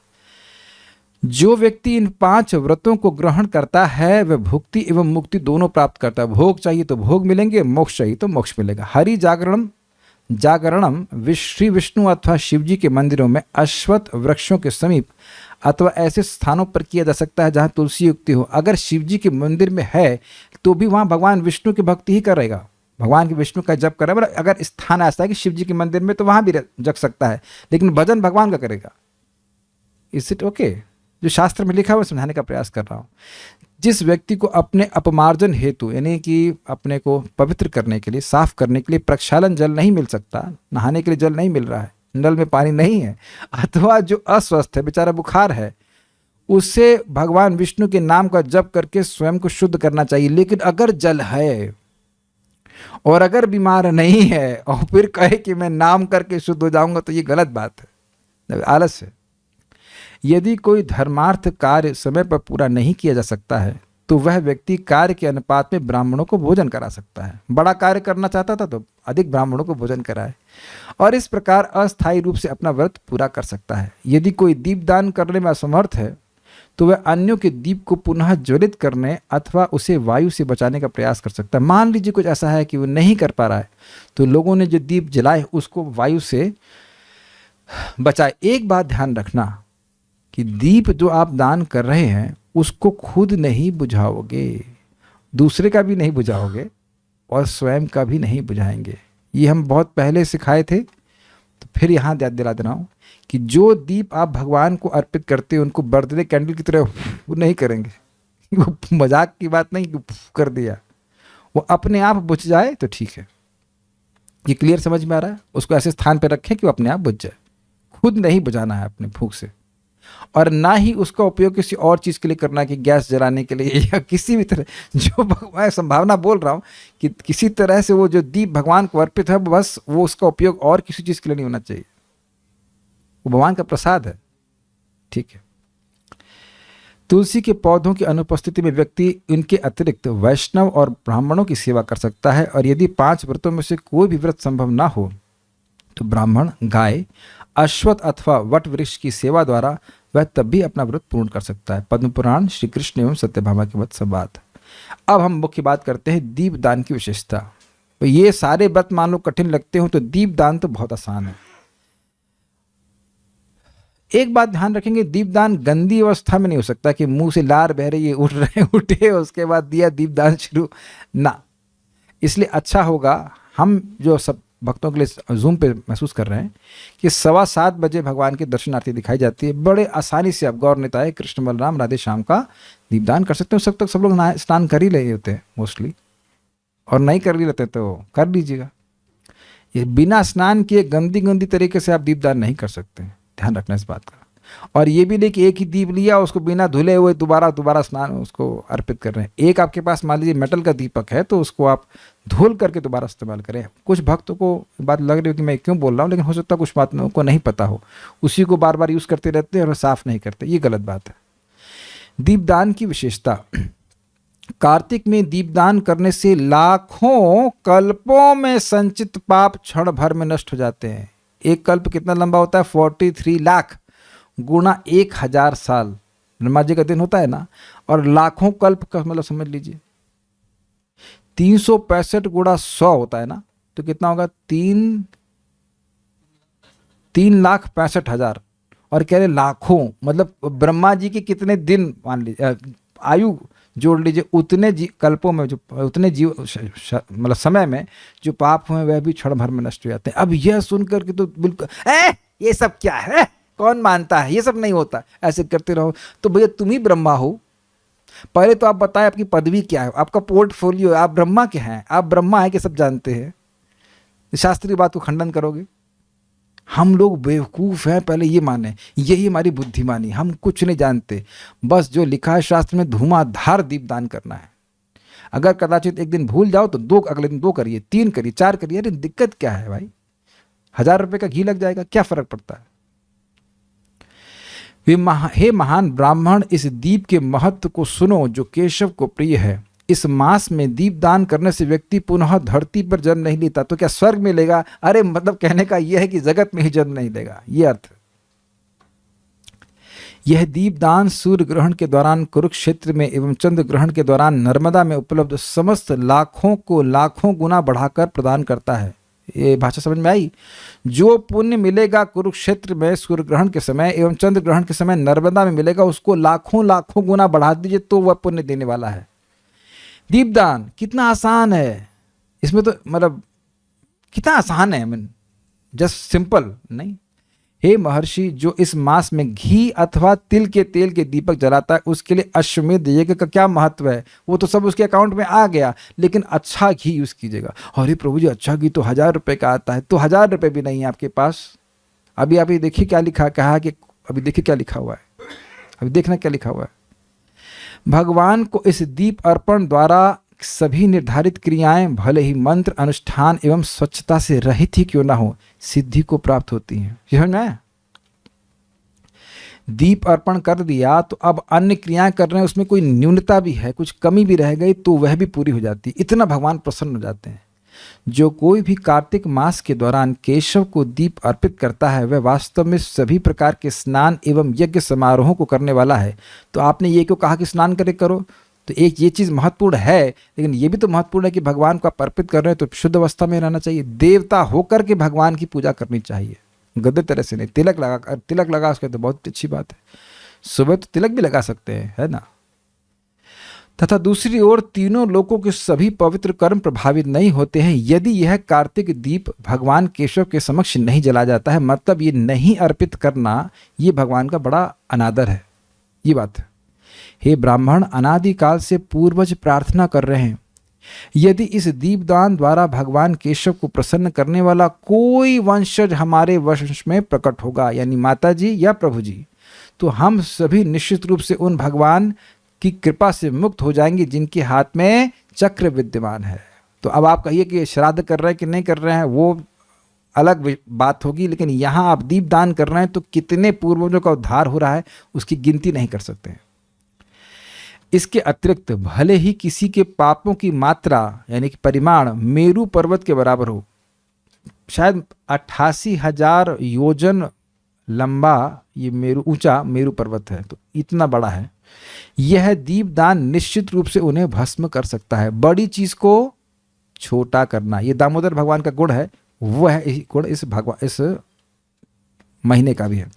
Speaker 1: जो व्यक्ति इन 5 व्रतों को ग्रहण करता है वह भुक्ति एवं मुक्ति दोनों प्राप्त करता है। भोग चाहिए तो भोग मिलेंगे, मोक्ष चाहिए तो मोक्ष मिलेगा। हरि जागरणम श्री विष्णु अथवा शिवजी के मंदिरों में, अश्वत्थ वृक्षों के समीप अथवा ऐसे स्थानों पर किया जा सकता है जहाँ तुलसी युक्ति हो। अगर शिवजी के मंदिर में है तो भी वहाँ भगवान विष्णु की भक्ति ही करेगा, भगवान के विष्णु का जप करेगा। अगर स्थान ऐसा है कि शिवजी के मंदिर में, तो वहाँ भी जग सकता है, लेकिन भजन भगवान का करेगा। Is it okay? जो शास्त्र में लिखा है वो समझाने का प्रयास कर रहा हूँ। जिस व्यक्ति को अपने अपमार्जन हेतु, यानी कि अपने को पवित्र करने के लिए, साफ करने के लिए प्रक्षालन जल नहीं मिल सकता, नहाने के लिए जल नहीं मिल रहा है, नल में पानी नहीं है, अथवा जो अस्वस्थ है, बेचारा बुखार है, उसे भगवान विष्णु के नाम का जप करके स्वयं को शुद्ध करना चाहिए। लेकिन अगर जल है और अगर बीमार नहीं है और फिर कहे कि मैं नाम करके शुद्ध हो जाऊंगा, तो ये गलत बात है, आलस है। यदि कोई धर्मार्थ कार्य समय पर पूरा नहीं किया जा सकता है तो वह व्यक्ति कार्य के अनुपात में ब्राह्मणों को भोजन करा सकता है। बड़ा कार्य करना चाहता था तो अधिक ब्राह्मणों को भोजन कराए, और इस प्रकार अस्थायी रूप से अपना व्रत पूरा कर सकता है। यदि कोई दीपदान करने में असमर्थ है तो वह अन्यों के दीप को पुनः ज्वलित करने अथवा उसे वायु से बचाने का प्रयास कर सकता है। मान लीजिए कुछ ऐसा है कि वो नहीं कर पा रहा है, तो लोगों ने जो दीप जलाए उसको वायु से बचाए। एक बात ध्यान रखना कि दीप जो आप दान कर रहे हैं उसको खुद नहीं बुझाओगे, दूसरे का भी नहीं बुझाओगे और स्वयं का भी नहीं बुझाएंगे। ये हम बहुत पहले सिखाए थे, तो फिर यहाँ याद दिला दे रहा हूँ कि जो दीप आप भगवान को अर्पित करते हैं उनको बर्थडे कैंडल की तरह वो नहीं करेंगे। वो मजाक की बात नहीं कि कर दिया, वो अपने आप बुझ जाए तो ठीक है। ये क्लियर समझ में आ रहा है? उसको ऐसे स्थान पर रखें कि वो अपने आप बुझ जाए, खुद नहीं बुझाना है अपने भूख से। और ना ही उसका उपयोग किसी और चीज़ के लिए करना है कि गैस जलाने के लिए या किसी भी तरह, जो मैं संभावना बोल रहा हूँ कि किसी तरह से वो जो दीप भगवान को अर्पित है बस वो उसका उपयोग और किसी चीज़ के लिए नहीं होना चाहिए। वो भगवान का प्रसाद है, ठीक है। तुलसी के पौधों की अनुपस्थिति में व्यक्ति इनके अतिरिक्त वैष्णव और ब्राह्मणों की सेवा कर सकता है। और यदि 5 व्रतों में से कोई भी व्रत संभव ना हो तो ब्राह्मण, गाय, अश्वत्थ अथवा वट वृक्ष की सेवा द्वारा वह तब भी अपना व्रत पूर्ण कर सकता है। पद्म पुराण, श्री कृष्ण एवं सत्यभामा के वत संवाद। अब हम मुख्य बात करते हैं दीपदान की विशेषता। तो ये सारे व्रत मान लो कठिन लगते हो तो दीपदान तो बहुत आसान है। एक बात ध्यान रखेंगे, दीपदान गंदी अवस्था में नहीं हो सकता कि मुंह से लार बह रही है, उठ रहे उठे उसके बाद दिया दीपदान शुरू ना। इसलिए अच्छा होगा, हम जो सब भक्तों के लिए जूम पे महसूस कर रहे हैं कि 7:15 बजे भगवान की दर्शन आरती दिखाई जाती है। बड़े आसानी से आप गौर निताय कृष्ण बलराम राधे श्याम का दीपदान कर सकते हो। सब तक सब लोग स्नान कर ही रहे होते हैं मोस्टली, और नहीं कर ही लेते तो कर लीजिएगा। ये बिना स्नान किए गंदी गंदी तरीके से आप दीपदान नहीं कर सकते, ध्यान रखना इस बात का। और ये भी नहीं कि एक ही दीप लिया उसको बिना धुले हुए दोबारा स्नान उसको अर्पित कर रहे हैं। एक आपके पास मान लीजिए मेटल का दीपक है तो उसको आप धुल करके दोबारा इस्तेमाल करें। कुछ भक्तों को बात लग रही हो कि मैं क्यों बोल रहा हूँ, लेकिन हो सकता है कुछ बात को नहीं पता हो, उसी को बार बार यूज़ करते रहते हैं और साफ नहीं करते। ये गलत बात है। दीपदान की विशेषता, कार्तिक में दीपदान करने से लाखों कल्पों में संचित पाप क्षण भर में नष्ट हो जाते हैं। एक कल्प कितना लंबा होता है? 43 लाख गुणा 1000 साल ब्रह्मा जी का दिन होता है ना, और लाखों कल्प का मतलब समझ लीजिए 365 गुणा 100 होता है ना, तो कितना होगा? 3,65,000। और कह रहे लाखों, मतलब ब्रह्मा जी के कितने दिन मान लीजिए आयु जोड़ लीजिए, उतने कल्पों में जो उतने जीव मतलब समय में जो पाप हुए वह भी क्षण भर में नष्ट हो जाते हैं। अब यह सुनकर के तो बिल्कुल ये सब क्या है, कौन मानता है, ये सब नहीं होता, ऐसे करते रहो। तो भैया तुम ही ब्रह्मा हो, पहले तो आप बताएं आपकी पदवी क्या है, आपका पोर्टफोलियो, आप ब्रह्मा के हैं, आप ब्रह्मा है कि सब जानते हैं, शास्त्रीय बात को खंडन करोगे? हम लोग बेवकूफ़ हैं, पहले ये माने, यही हमारी बुद्धिमानी, हम कुछ नहीं जानते। बस जो लिखा है शास्त्र में धुआंधार दीपदान करना है। अगर कदाचित एक दिन भूल जाओ तो 2 अगले दिन 2 करिए, 3 करिए, 4 करिए। अरे दिक्कत क्या है भाई, 1000 रुपये का घी लग जाएगा, क्या फर्क पड़ता है? हे महान ब्राह्मण, इस दीप के महत्व को सुनो जो केशव को प्रिय है। इस मास में दीपदान करने से व्यक्ति पुनः धरती पर जन्म नहीं लेता। तो क्या स्वर्ग में लेगा? अरे मतलब कहने का यह है कि जगत में ही जन्म नहीं लेगा, ये अर्थ। यह दीपदान सूर्य ग्रहण के दौरान कुरुक्षेत्र में एवं चंद्र ग्रहण के दौरान नर्मदा में उपलब्ध समस्त लाखों को लाखों गुना बढ़ाकर प्रदान करता है। ये भाषा समझ में आई? जो पुण्य मिलेगा कुरुक्षेत्र में सूर्य ग्रहण के समय एवं चंद्र ग्रहण के समय नर्मदा में मिलेगा, उसको लाखों लाखों गुना बढ़ा दीजिए तो वह पुण्य देने वाला है। दीपदान कितना आसान है, इसमें तो मतलब कितना आसान है, मीन जस्ट सिंपल नहीं। हे महर्षि, जो इस मास में घी अथवा तिल के तेल के दीपक जलाता है उसके लिए अश्वमेध यज्ञ का क्या महत्व है? वो तो सब उसके अकाउंट में आ गया, लेकिन अच्छा घी यूज़ कीजिएगा। अरे प्रभु जी, अच्छा घी तो 1000 रुपये का आता है, तो 1000 रुपये भी नहीं है आपके पास। अभी अभी देखिए क्या लिखा, कहा कि अभी देखिए क्या लिखा हुआ है, अभी देखना क्या लिखा हुआ है। भगवान को इस दीप अर्पण द्वारा सभी निर्धारित क्रियाएं, भले ही मंत्र अनुष्ठान एवं स्वच्छता से रहित ही क्यों ना हो, सिद्धि को प्राप्त होती हैं। समझ में आया? दीप अर्पण कर दिया तो अब अन्य क्रियाएं कर रहे हैं, उसमें कोई न्यूनता भी है, कुछ कमी भी रह गई तो वह भी पूरी हो जाती है। इतना भगवान प्रसन्न हो जाते हैं। जो कोई भी कार्तिक मास के दौरान केशव को दीप अर्पित करता है वह वास्तव में सभी प्रकार के स्नान एवं यज्ञ समारोहों को करने वाला है। तो आपने ये क्यों कहा कि स्नान करो, तो एक ये चीज़ महत्वपूर्ण है, लेकिन ये भी तो महत्वपूर्ण है कि भगवान को आप अर्पित कर रहे हैं तो शुद्ध अवस्था में रहना चाहिए, देवता होकर के भगवान की पूजा करनी चाहिए, गद्दे तरह से नहीं। तिलक लगा उसके तो बहुत अच्छी बात है, सुबह तो तिलक भी लगा सकते हैं, है ना। तथा दूसरी ओर तीनों लोकों के सभी पवित्र कर्म प्रभावित नहीं होते हैं यदि यह कार्तिक दीप भगवान केशव के समक्ष नहीं जला जाता है। मतलब ये नहीं अर्पित करना, ये भगवान का बड़ा अनादर है, ये बात है। हे ब्राह्मण, अनादिकाल से पूर्वज प्रार्थना कर रहे हैं, यदि इस दीपदान द्वारा भगवान केशव को प्रसन्न करने वाला कोई वंशज हमारे वंश में प्रकट होगा, यानी माता जी या प्रभु जी, तो हम सभी निश्चित रूप से उन भगवान की कृपा से मुक्त हो जाएंगे जिनके हाथ में चक्र विद्यमान है। तो अब आप कहिए कि श्राद्ध कर रहे हैं कि नहीं कर रहे हैं, वो अलग बात होगी, लेकिन यहाँ आप दीपदान कर रहे हैं तो कितने पूर्वजों का उद्धार हो रहा है उसकी गिनती नहीं कर सकते हैं। इसके अतिरिक्त भले ही किसी के पापों की मात्रा यानी कि परिमाण मेरू पर्वत के बराबर हो, शायद 88,000 योजन लंबा ये ऊंचा मेरू पर्वत है, तो इतना बड़ा है, यह दीपदान निश्चित रूप से उन्हें भस्म कर सकता है। बड़ी चीज को छोटा करना, ये दामोदर भगवान का गुण है, वो है गुण इस महीने का भी है।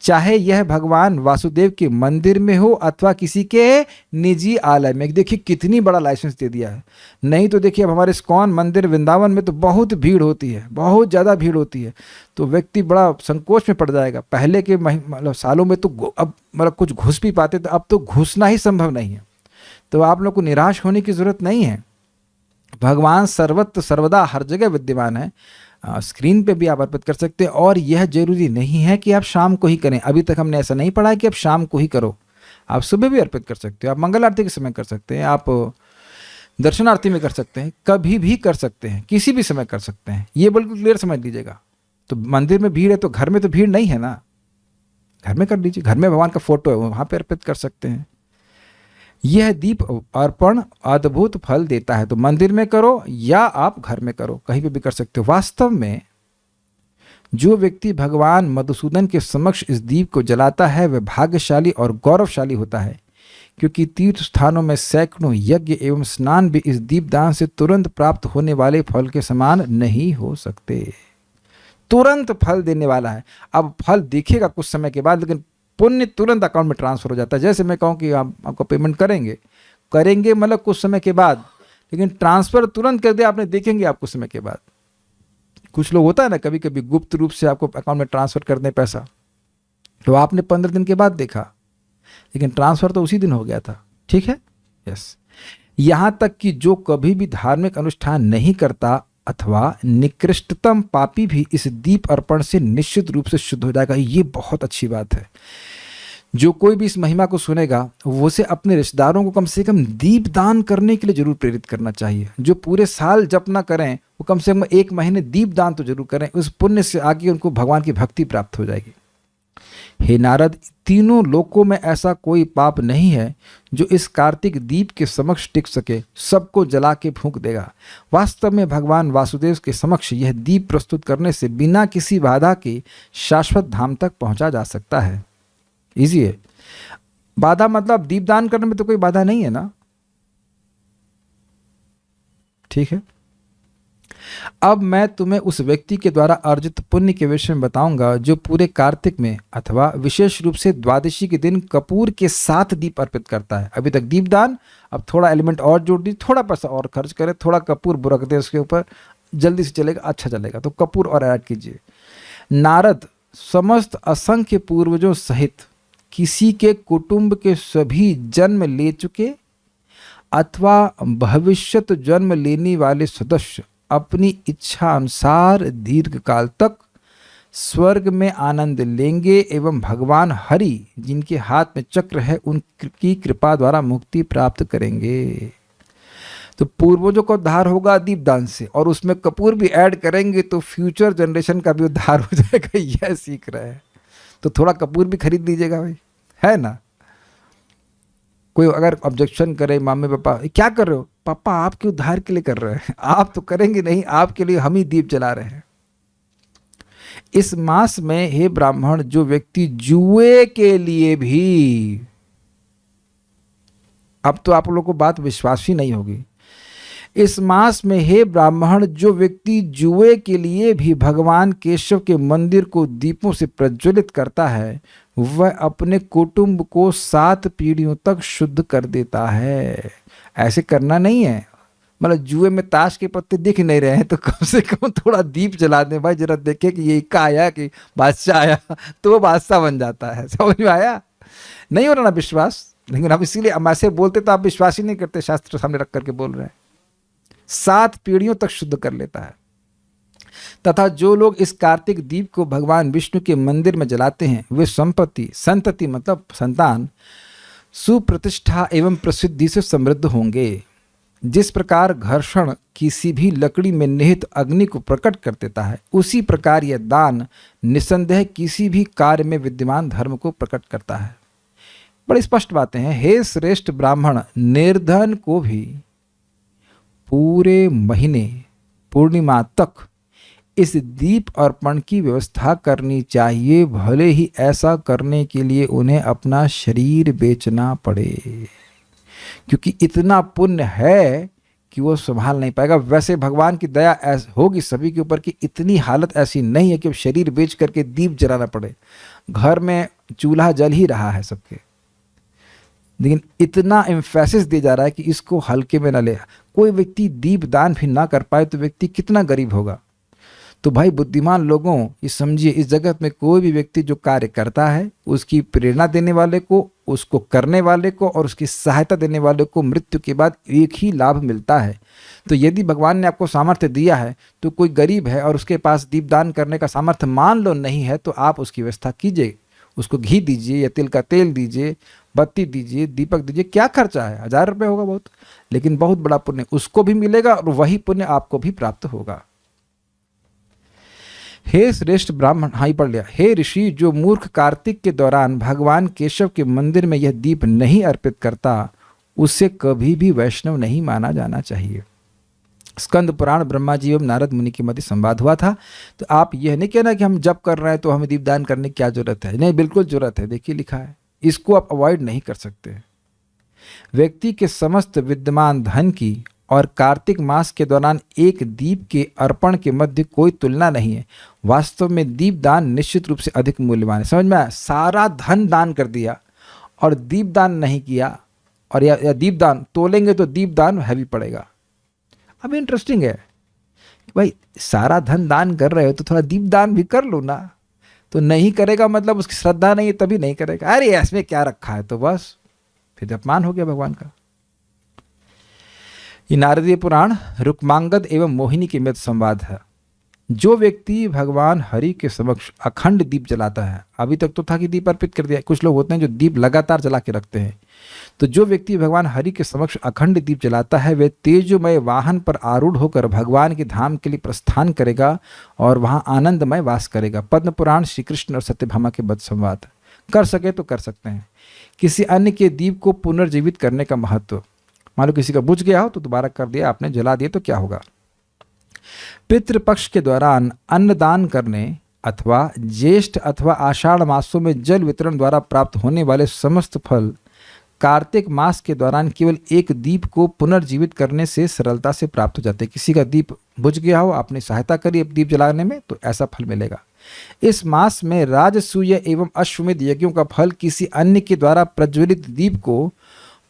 Speaker 1: चाहे यह भगवान वासुदेव के मंदिर में हो अथवा किसी के निजी आलय में। देखिए कितनी बड़ा लाइसेंस दे दिया है। नहीं तो देखिए अब हमारे इस्कॉन मंदिर वृंदावन में तो बहुत भीड़ होती है, बहुत ज़्यादा भीड़ होती है, तो व्यक्ति बड़ा संकोच में पड़ जाएगा। पहले के मतलब सालों में तो अब मतलब कुछ घुस भी पाते थे, अब तो घुसना ही संभव नहीं है। तो आप लोग को निराश होने की ज़रूरत नहीं है, भगवान सर्वत्र सर्वदा हर जगह विद्यमान है। स्क्रीन पे भी आप अर्पित कर सकते हैं, और यह जरूरी नहीं है कि आप शाम को ही करें। अभी तक हमने ऐसा नहीं पढ़ा है कि आप शाम को ही करो, आप सुबह भी अर्पित कर सकते हो, आप मंगल आरती के समय कर सकते हैं, आप दर्शन आरती में कर सकते हैं, कभी भी कर सकते हैं, किसी भी समय कर सकते हैं। ये बिल्कुल क्लियर समझ लीजिएगा। तो मंदिर में भीड़ है तो घर में तो भीड़ नहीं है ना, घर में कर लीजिए, घर में भगवान का फोटो है वहाँ पे अर्पित कर सकते हैं। यह दीप अर्पण अद्भुत फल देता है, तो मंदिर में करो या आप घर में करो, कहीं पे भी कर सकते हो। वास्तव में जो व्यक्ति भगवान मधुसूदन के समक्ष इस दीप को जलाता है वह भाग्यशाली और गौरवशाली होता है, क्योंकि तीर्थ स्थानों में सैकड़ों यज्ञ एवं स्नान भी इस दीपदान से तुरंत प्राप्त होने वाले फल के समान नहीं हो सकते। तुरंत फल देने वाला है। अब फल दिखेगा कुछ समय के बाद, लेकिन पुण्य तुरंत अकाउंट में ट्रांसफर हो जाता है। जैसे मैं कहूँ कि आप आपको पेमेंट करेंगे मतलब कुछ समय के बाद, लेकिन ट्रांसफर तुरंत कर दे आपने, देखेंगे आप कुछ समय के बाद। कुछ लोग होता है ना, कभी कभी गुप्त रूप से आपको अकाउंट में ट्रांसफर कर दें पैसा, तो आपने 15 दिन के बाद देखा, लेकिन ट्रांसफर तो उसी दिन हो गया था। ठीक है, यस। यहाँ तक कि जो कभी भी धार्मिक अनुष्ठान नहीं करता अथवा निकृष्टतम पापी भी इस दीप अर्पण से निश्चित रूप से शुद्ध हो जाएगा। ये बहुत अच्छी बात है। जो कोई भी इस महिमा को सुनेगा वो उसे अपने रिश्तेदारों को कम से कम दीप दान करने के लिए जरूर प्रेरित करना चाहिए। जो पूरे साल जप ना करें वो कम से कम 1 महीने दीप दान तो जरूर करें, उस पुण्य से आगे उनको भगवान की भक्ति प्राप्त हो जाएगी। हे नारद, तीनों लोकों में ऐसा कोई पाप नहीं है जो इस कार्तिक दीप के समक्ष टिक सके, सबको जला के फूंक देगा। वास्तव में भगवान वासुदेव के समक्ष यह दीप प्रस्तुत करने से बिना किसी बाधा के शाश्वत धाम तक पहुंचा जा सकता है। इजी है। बाधा मतलब दीपदान करने में तो कोई बाधा नहीं है ना, ठीक है। अब मैं तुम्हें उस व्यक्ति के द्वारा अर्जित पुण्य के विषय में बताऊंगा जो पूरे कार्तिक में अथवा विशेष रूप से द्वादशी के दिन कपूर के साथ दीप अर्पित करता है। अभी तक दीपदान, अब थोड़ा एलिमेंट और जोड़ दी, थोड़ा पैसा और खर्च करें, थोड़ा कपूर बुरक दे उसके ऊपर, जल्दी से चलेगा, अच्छा चलेगा, तो कपूर और ऐड कीजिए। नारद, समस्त असंख्य पूर्वजों सहित किसी के कुटुंब के सभी जन्म ले चुके अथवा भविष्यत जन्म लेने वाले सदस्य अपनी इच्छा अनुसार दीर्घ काल तक स्वर्ग में आनंद लेंगे एवं भगवान हरि जिनके हाथ में चक्र है उनकी कृपा द्वारा मुक्ति प्राप्त करेंगे। तो पूर्वजों का उद्धार होगा दीपदान से, और उसमें कपूर भी ऐड करेंगे तो फ्यूचर जनरेशन का भी उद्धार हो जाएगा। यह सीख रहे हैं तो थोड़ा कपूर भी खरीद लीजिएगा भाई, है ना। कोई अगर ऑब्जेक्शन करे, मम्मी पापा क्या कर रहे हो, पापा आपके उद्धार के लिए कर रहे हैं, आप तो करेंगे नहीं, आपके लिए हम ही दीप जला रहे हैं। इस मास में हे ब्राह्मण, जो व्यक्ति जुए के लिए भी, अब तो आप लोगों को बात विश्वास ही नहीं होगी, इस मास में हे ब्राह्मण, जो व्यक्ति जुए के लिए भी भगवान केशव के मंदिर को दीपों से प्रज्वलित करता है, वह अपने कुटुंब को 7 पीढ़ियों तक शुद्ध कर देता है। ऐसे करना नहीं है, मतलब जुए में ताश के पत्ते दिख नहीं रहे हैं तो कम से कम थोड़ा दीप जला दें भाई, जरा देखे कि ये इक्का आया कि बादशाह आया, तो वो बादशाह बन जाता है। समझ में आया? नहीं हो रहा ना विश्वास, लेकिन हम इसीलिए हम ऐसे बोलते तो आप विश्वास ही नहीं करते, शास्त्र सामने रख करके बोल रहे हैं। 7 पीढ़ियों तक शुद्ध कर लेता है। तथा जो लोग इस कार्तिक दीप को भगवान विष्णु के मंदिर में जलाते हैं, वे संतति मतलब संतान, सुप्रतिष्ठा एवं प्रसिद्धि से समृद्ध होंगे। जिस प्रकार घर्षण किसी भी लकड़ी में निहित अग्नि को प्रकट कर देता है, उसी प्रकार यह दान निसंदेह किसी भी कार्य में विद्यमान धर्म को प्रकट करता है। बड़ी स्पष्ट बातें हैं। हे श्रेष्ठ ब्राह्मण, निर्धन को भी पूरे महीने पूर्णिमा तक इस दीप अर्पण की व्यवस्था करनी चाहिए, भले ही ऐसा करने के लिए उन्हें अपना शरीर बेचना पड़े, क्योंकि इतना पुण्य है कि वो संभाल नहीं पाएगा। वैसे भगवान की दया ऐसी होगी सभी के ऊपर कि इतनी हालत ऐसी नहीं है कि अब शरीर बेच करके दीप जलाना पड़े। घर में चूल्हा जल ही रहा है सबके, लेकिन इतना एम्फेसिस दिया जा रहा है कि इसको हल्के में न ले। कोई व्यक्ति दीप दान भी ना कर पाए तो व्यक्ति कितना गरीब होगा। तो भाई बुद्धिमान लोगों, ये समझिए, इस जगत में कोई भी व्यक्ति जो कार्य करता है, उसकी प्रेरणा देने वाले को, उसको करने वाले को और उसकी सहायता देने वाले को मृत्यु के बाद एक ही लाभ मिलता है। तो यदि भगवान ने आपको सामर्थ्य दिया है, तो कोई गरीब है और उसके पास दीपदान करने का सामर्थ्य मान लो नहीं है, तो आप उसकी व्यवस्था कीजिए, उसको घी दीजिए या तिल का तेल दीजिए, बत्ती दीजिए, दीपक दीजिए। क्या खर्चा है? 1000 रुपये होगा बहुत, लेकिन बहुत बड़ा पुण्य उसको भी मिलेगा और वही पुण्य आपको भी प्राप्त होगा। हे श्रेष्ठ ब्राह्मण, हाँ ही पढ़ लिया। हे ऋषि, जो मूर्ख कार्तिक के दौरान भगवान केशव के मंदिर में यह दीप नहीं अर्पित करता, उसे कभी भी वैष्णव नहीं माना जाना चाहिए। स्कंद पुराण ब्रह्मा जी एवं नारद मुनि के मध्य संवाद हुआ था। तो आप यह नहीं कहना कि हम जप कर रहे हैं तो हमें दीपदान करने की क्या जरूरत है। नहीं, बिल्कुल जरूरत है। देखिए लिखा है, इसको आप अवॉइड नहीं कर सकते। व्यक्ति के समस्त विद्यमान धन की और कार्तिक मास के दौरान एक दीप के अर्पण के मध्य कोई तुलना नहीं है। वास्तव में दीप दान निश्चित रूप से अधिक मूल्यवान है। समझ में आया? सारा धन दान कर दिया और दीप दान नहीं किया, और या दीप दान तोलेंगे तो दीप दान हैवी पड़ेगा। अब इंटरेस्टिंग है भाई, सारा धन दान कर रहे हो तो थोड़ा दीप दान भी कर लो ना। तो नहीं करेगा मतलब उसकी श्रद्धा नहीं है, तभी नहीं करेगा। अरे इसमें क्या रखा है, तो बस फिर अपमान हो गया भगवान का। ये नारदीय पुराण रुक्मांगद एवं मोहिनी के मध्य संवाद है। जो व्यक्ति भगवान हरि के समक्ष अखंड दीप जलाता है, अभी तक तो था कि दीप अर्पित कर दिया, कुछ लोग होते हैं जो दीप लगातार जला के रखते हैं। तो जो व्यक्ति भगवान हरि के समक्ष अखंड दीप जलाता है, वे तेजोमय वाहन पर आरूढ़ होकर भगवान के धाम के लिए प्रस्थान करेगा और वहां आनंदमय वास करेगा। पद्म पुराण श्री कृष्ण और सत्यभामा के मध्य संवाद। कर सके तो कर सकते हैं। किसी अन्य के दीप को पुनर्जीवित करने का महत्व। मान लो किसी का बुझ गया हो तो दोबारा कर दिया आपने, जला दिया तो क्या होगा। पितृपक्ष के दौरान अन्नदान करने अथवा ज्येष्ठ अथवा आषाढ़ मासों में जल वितरण द्वारा प्राप्त होने वाले समस्त फल कार्तिक मास के दौरान केवल एक दीप को पुनर्जीवित करने से सरलता से प्राप्त हो जाते हैं। किसी का दीप बुझ गया हो, आपने सहायता करी दीप जलाने में, तो ऐसा फल मिलेगा। इस मास में राजसूय एवं अश्वमेध यज्ञों का फल किसी अन्य के द्वारा प्रज्वलित दीप को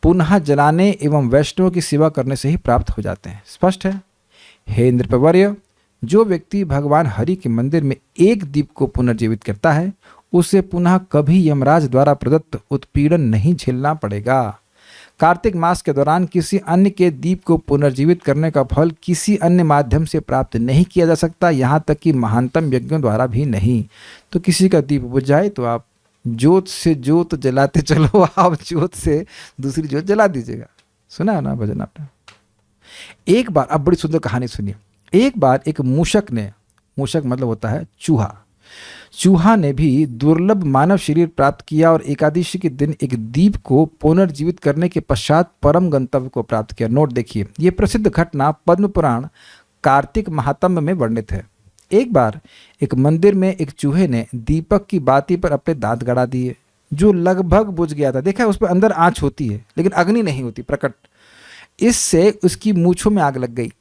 Speaker 1: पुनः जलाने एवं वैष्णव की सेवा करने से ही प्राप्त हो जाते हैं। स्पष्ट है। हे नृपवर्य, जो व्यक्ति भगवान हरि के मंदिर में एक दीप को पुनर्जीवित करता है, उसे पुनः कभी यमराज द्वारा प्रदत्त उत्पीड़न नहीं झेलना पड़ेगा। कार्तिक मास के दौरान किसी अन्य के दीप को पुनर्जीवित करने का फल किसी अन्य माध्यम से प्राप्त नहीं किया जा सकता, यहाँ तक कि महानतम यज्ञों द्वारा भी नहीं। तो किसी का दीप बुझ जाए तो आप जोत से जोत जलाते चलो, आप जोत से दूसरी जोत जला दीजिएगा। सुना है ना भजन आपने? एक बार, अब बड़ी सुंदर कहानी सुनिए। एक बार एक मूषक मतलब होता है चूहा, चूहा ने भी दुर्लभ मानव शरीर प्राप्त किया और एकादशी के दिन एक दीप को पुनर्जीवित करने के पश्चात परम गंतव्य को प्राप्त किया। नोट देखिए, यह प्रसिद्ध घटना पद्म पुराण कार्तिक महात्म्य में वर्णित है। एक बार एक मंदिर में एक चूहे ने दीपक की बाती पर अपने दांत गड़ा दिए, जो लगभग बुझ गया था। देखा, उस पर अंदर आंच होती है लेकिन अग्नि नहीं होती प्रकट। इससे उसकी मूंछों में आग लग गई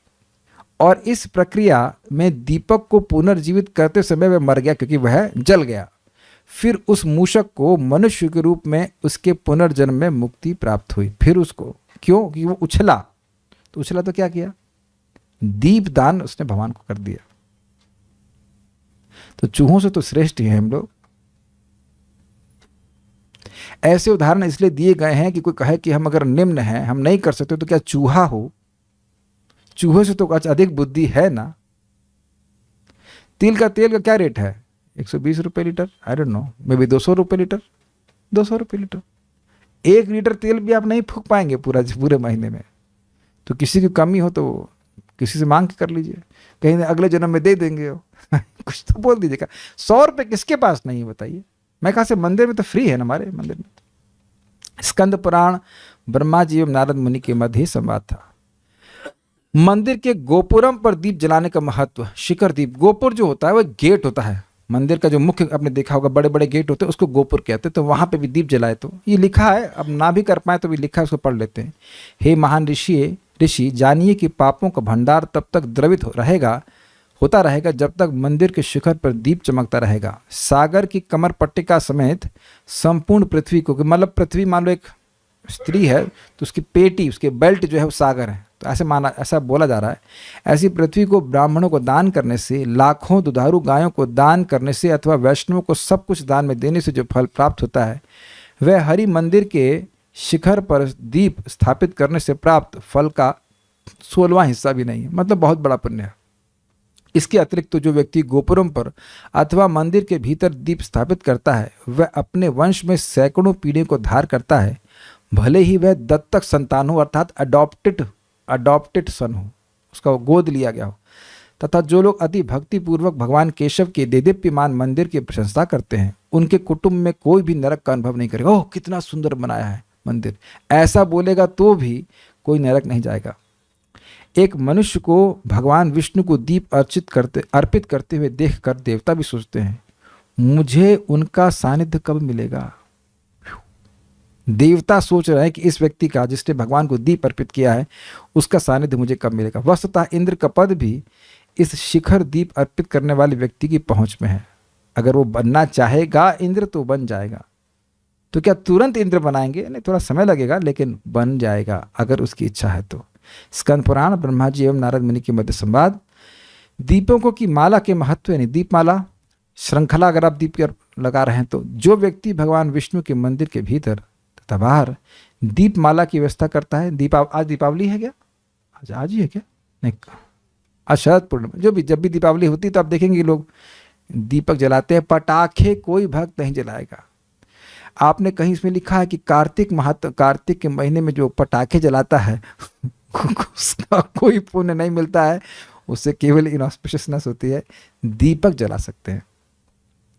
Speaker 1: और इस प्रक्रिया में दीपक को पुनर्जीवित करते समय वह मर गया क्योंकि वह जल गया। फिर उस मूषक को मनुष्य के रूप में उसके पुनर्जन्म में मुक्ति प्राप्त हुई। फिर उसको क्यों कि वो उछला, तो उछला तो क्या किया, दीप दान उसने भगवान को कर दिया। तो चूहों से तो श्रेष्ठ ही हैं हम लोग। ऐसे उदाहरण इसलिए दिए गए हैं कि कोई कहे कि हम अगर निम्न हैं, हम नहीं कर सकते, तो क्या चूहा हो? चूहे से तो अधिक बुद्धि है ना। तिल का तेल का क्या रेट है? 120 रुपए litre, I don't know, may be 200 रुपए लीटर, 200 रुपए लीटर। 1 लीटर तेल भी आप नहीं फूंक पाएंगे पूरे महीने में। तो किसी की कमी हो तो किसी से मांग के कर लीजिए, कहीं अगले जन्म में दे देंगे हो। कुछ तो बोल दीजिएगा। 100 रुपए किसके पास नहीं है बताइए? मैं कहा से मंदिर में तो फ्री है ना, हमारे मंदिर में। स्कंद पुराण ब्रह्मा जी एवं नारद मुनि के मध्य ही संवाद था। मंदिर के गोपुरम पर दीप जलाने का महत्व। शिखर दीप, गोपुर जो होता है वह गेट होता है मंदिर का, जो मुख्य आपने देखा होगा बड़े बड़े गेट होते हैं, उसको गोपुर कहते हैं। तो वहां पे भी दीप जलाए, तो ये लिखा है, अब ना भी कर पाए तो भी लिखा है, उसको पढ़ लेते हैं। हे महान ऋषि, जानिए कि पापों का भंडार तब तक द्रवित होता रहेगा जब तक मंदिर के शिखर पर दीप चमकता रहेगा। सागर की कमर पट्टिका समेत संपूर्ण पृथ्वी को, मतलब पृथ्वी मान लो एक स्त्री है तो उसकी पेटी, उसके बेल्ट जो है वो सागर है, तो ऐसा बोला जा रहा है। ऐसी पृथ्वी को ब्राह्मणों को दान करने से, लाखों दुधारू गायों को दान करने से अथवा वैष्णवों को सब कुछ दान में देने से जो फल प्राप्त होता है, वह हरि मंदिर के शिखर पर दीप स्थापित करने से प्राप्त फल का 16वां हिस्सा भी नहीं है। मतलब बहुत बड़ा पुण्य है। इसके अतिरिक्त तो जो व्यक्ति गोपुरम पर अथवा मंदिर के भीतर दीप स्थापित करता है, वह अपने वंश में सैकड़ों पीढ़ियों को धार करता है, भले ही वह दत्तक संतान हो, अर्थात अडॉप्टेड सन हो, उसका गोद लिया गया हो। तथा जो लोग अति भक्ति पूर्वक भगवान केशव के देदीप्यमान मंदिर की प्रशंसा करते हैं, उनके कुटुंब में कोई भी नरक का अनुभव नहीं करेगा। ओह कितना सुंदर बनाया है मंदिर, ऐसा बोलेगा तो भी कोई नरक नहीं जाएगा। एक मनुष्य को भगवान विष्णु को दीप अर्पित करते हुए देखकर देवता भी सोचते हैं, मुझे उनका सानिध्य कब मिलेगा। देवता सोच रहे हैं कि इस व्यक्ति का, जिसने भगवान को दीप अर्पित किया है, उसका सानिध्य मुझे कब मिलेगा। वस्तुतः इंद्र का पद भी इस शिखर दीप अर्पित करने वाले व्यक्ति की पहुंच में है। अगर वो बनना चाहेगा इंद्र तो बन जाएगा। तो क्या तुरंत इंद्र बनाएंगे? नहीं, थोड़ा समय लगेगा, लेकिन बन जाएगा अगर उसकी इच्छा है तो। स्कंद पुराण ब्रह्मा जी एवं नारद मुनि के मध्य संवाद। दीपों की माला के महत्व, यानी दीपमाला श्रृंखला अगर आप दीप लगा रहे हैं, तो जो व्यक्ति भगवान विष्णु के मंदिर के भीतर तथा बाहर दीपमाला की व्यवस्था करता है। आज दीपावली है क्या? आज ही है क्या? नहीं, आज शरद पूर्णिमा। जब भी दीपावली होती है तो आप देखेंगे लोग दीपक जलाते हैं। पटाखे कोई भक्त नहीं जलाएगा। आपने कहीं इसमें लिखा है कि कार्तिक के महीने में जो पटाखे जलाता है उसका कोई पुण्य नहीं मिलता है, उससे केवल इनऑस्पिशियसनेस होती है। दीपक जला सकते हैं,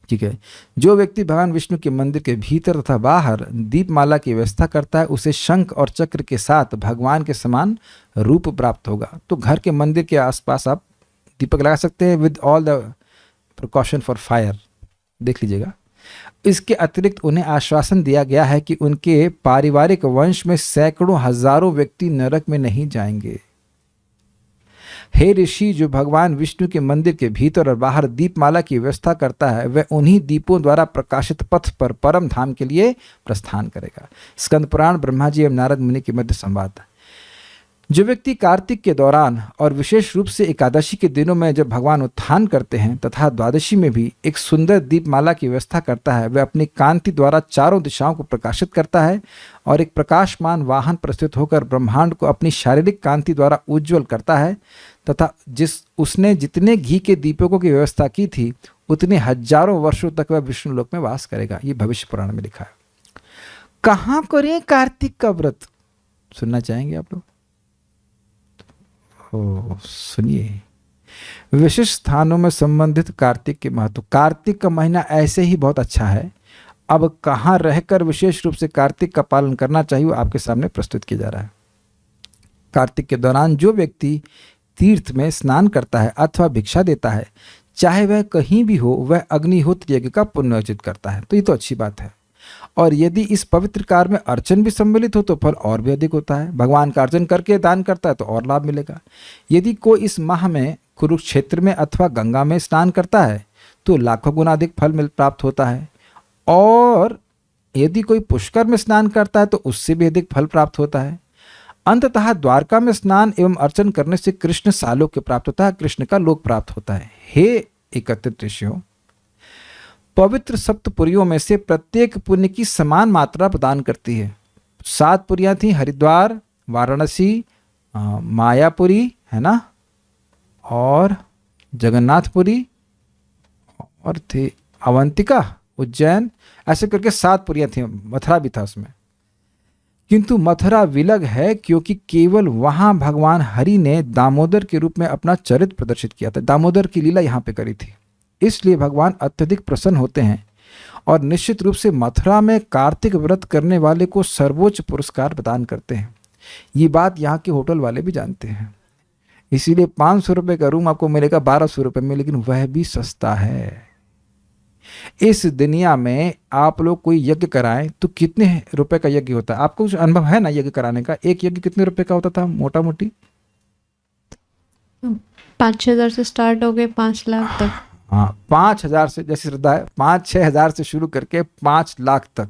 Speaker 1: ठीक है। जो व्यक्ति भगवान विष्णु के मंदिर के भीतर तथा बाहर दीपमाला की व्यवस्था करता है, उसे शंख और चक्र के साथ भगवान के समान रूप प्राप्त होगा। तो घर के मंदिर के आसपास आप दीपक लगा सकते हैं with all the precaution for fire, देख लीजिएगा। इसके अतिरिक्त उन्हें आश्वासन दिया गया है कि उनके पारिवारिक वंश में सैकड़ों हजारों व्यक्ति नरक में नहीं जाएंगे। हे ऋषि, जो भगवान विष्णु के मंदिर के भीतर और बाहर दीपमाला की व्यवस्था करता है, वह उन्हीं दीपों द्वारा प्रकाशित पथ पर परम धाम के लिए प्रस्थान करेगा। स्कंद पुराण ब्रह्मा जी एवं नारद मुनि के मध्य संवाद। जो व्यक्ति कार्तिक के दौरान और विशेष रूप से एकादशी के दिनों में जब भगवान उत्थान करते हैं तथा द्वादशी में भी एक सुंदर दीपमाला की व्यवस्था करता है, वह अपनी कांति द्वारा चारों दिशाओं को प्रकाशित करता है और एक प्रकाशमान वाहन प्रस्तुत होकर ब्रह्मांड को अपनी शारीरिक कांति द्वारा उज्ज्वल करता है तथा उसने जितने घी के दीपकों की व्यवस्था की थी, उतने हजारों वर्षों तक वह विष्णु लोक में वास करेगा। ये भविष्य पुराण में लिखा है। कहाँ करें कार्तिक का व्रत? सुनना चाहेंगे आप लोग? सुनिए। विशिष्ट स्थानों में संबंधित कार्तिक के महत्व। कार्तिक का महीना ऐसे ही बहुत अच्छा है। अब कहाँ रहकर विशेष रूप से कार्तिक का पालन करना चाहिए वो आपके सामने प्रस्तुत किया जा रहा है। कार्तिक के दौरान जो व्यक्ति तीर्थ में स्नान करता है अथवा भिक्षा देता है, चाहे वह कहीं भी हो, वह अग्निहोत्र यज्ञ का पुण्य अर्जित करता है। तो ये तो अच्छी बात है। और यदि इस पवित्र कार्य में अर्चन भी सम्मिलित हो तो फल और भी अधिक होता है। भगवान का अर्चन करके दान करता है तो और लाभ मिलेगा। यदि कोई इस माह में कुरुक्षेत्र में अथवा गंगा में स्नान करता है तो लाखों गुना अधिक फल प्राप्त होता है। और यदि कोई पुष्कर में स्नान करता है तो उससे भी अधिक फल प्राप्त होता है। अंततः द्वारका में स्नान एवं अर्चन करने से कृष्ण सालोक्य प्राप्त होता है, कृष्ण का लोक प्राप्त होता है। हे एकत्रित ऋषियों, पवित्र सप्तपुरियों में से प्रत्येक पुण्य की समान मात्रा प्रदान करती है। 7 पुरियां थी, हरिद्वार, वाराणसी, मायापुरी है ना, और जगन्नाथपुरी, और थे अवंतिका, उज्जैन, ऐसे करके 7 पुरियां थी। मथुरा भी था उसमें। किंतु मथुरा विलग है क्योंकि केवल वहां भगवान हरि ने दामोदर के रूप में अपना चरित्र प्रदर्शित किया था। दामोदर की लीला यहाँ पे करी थी, इसलिए भगवान अत्यधिक प्रसन्न होते हैं। और निश्चित रूप से मथुरा में कार्तिक व्रत करने वाले को सर्वोच्च पुरस्कार प्रदान करते हैं। ये बात यहाँ के होटल वाले भी जानते हैं। इसीलिए 500 रुपये का रूम आपको मिलेगा 1200 रुपये में, लेकिन वह भी सस्ता है। इस दुनिया में आप लोग कोई यज्ञ कराएं तो कितने रुपए का यज्ञ होता है? आपको कुछ अनुभव है ना यज्ञ कराने का? एक यज्ञ कितने रुपए का होता था मोटा मोटी?
Speaker 2: 5,000 से स्टार्ट हो गए 5 लाख तक।
Speaker 1: हाँ, 5,000 से, जैसे श्रद्धा है, 5-6 हज़ार से शुरू करके 5 लाख तक।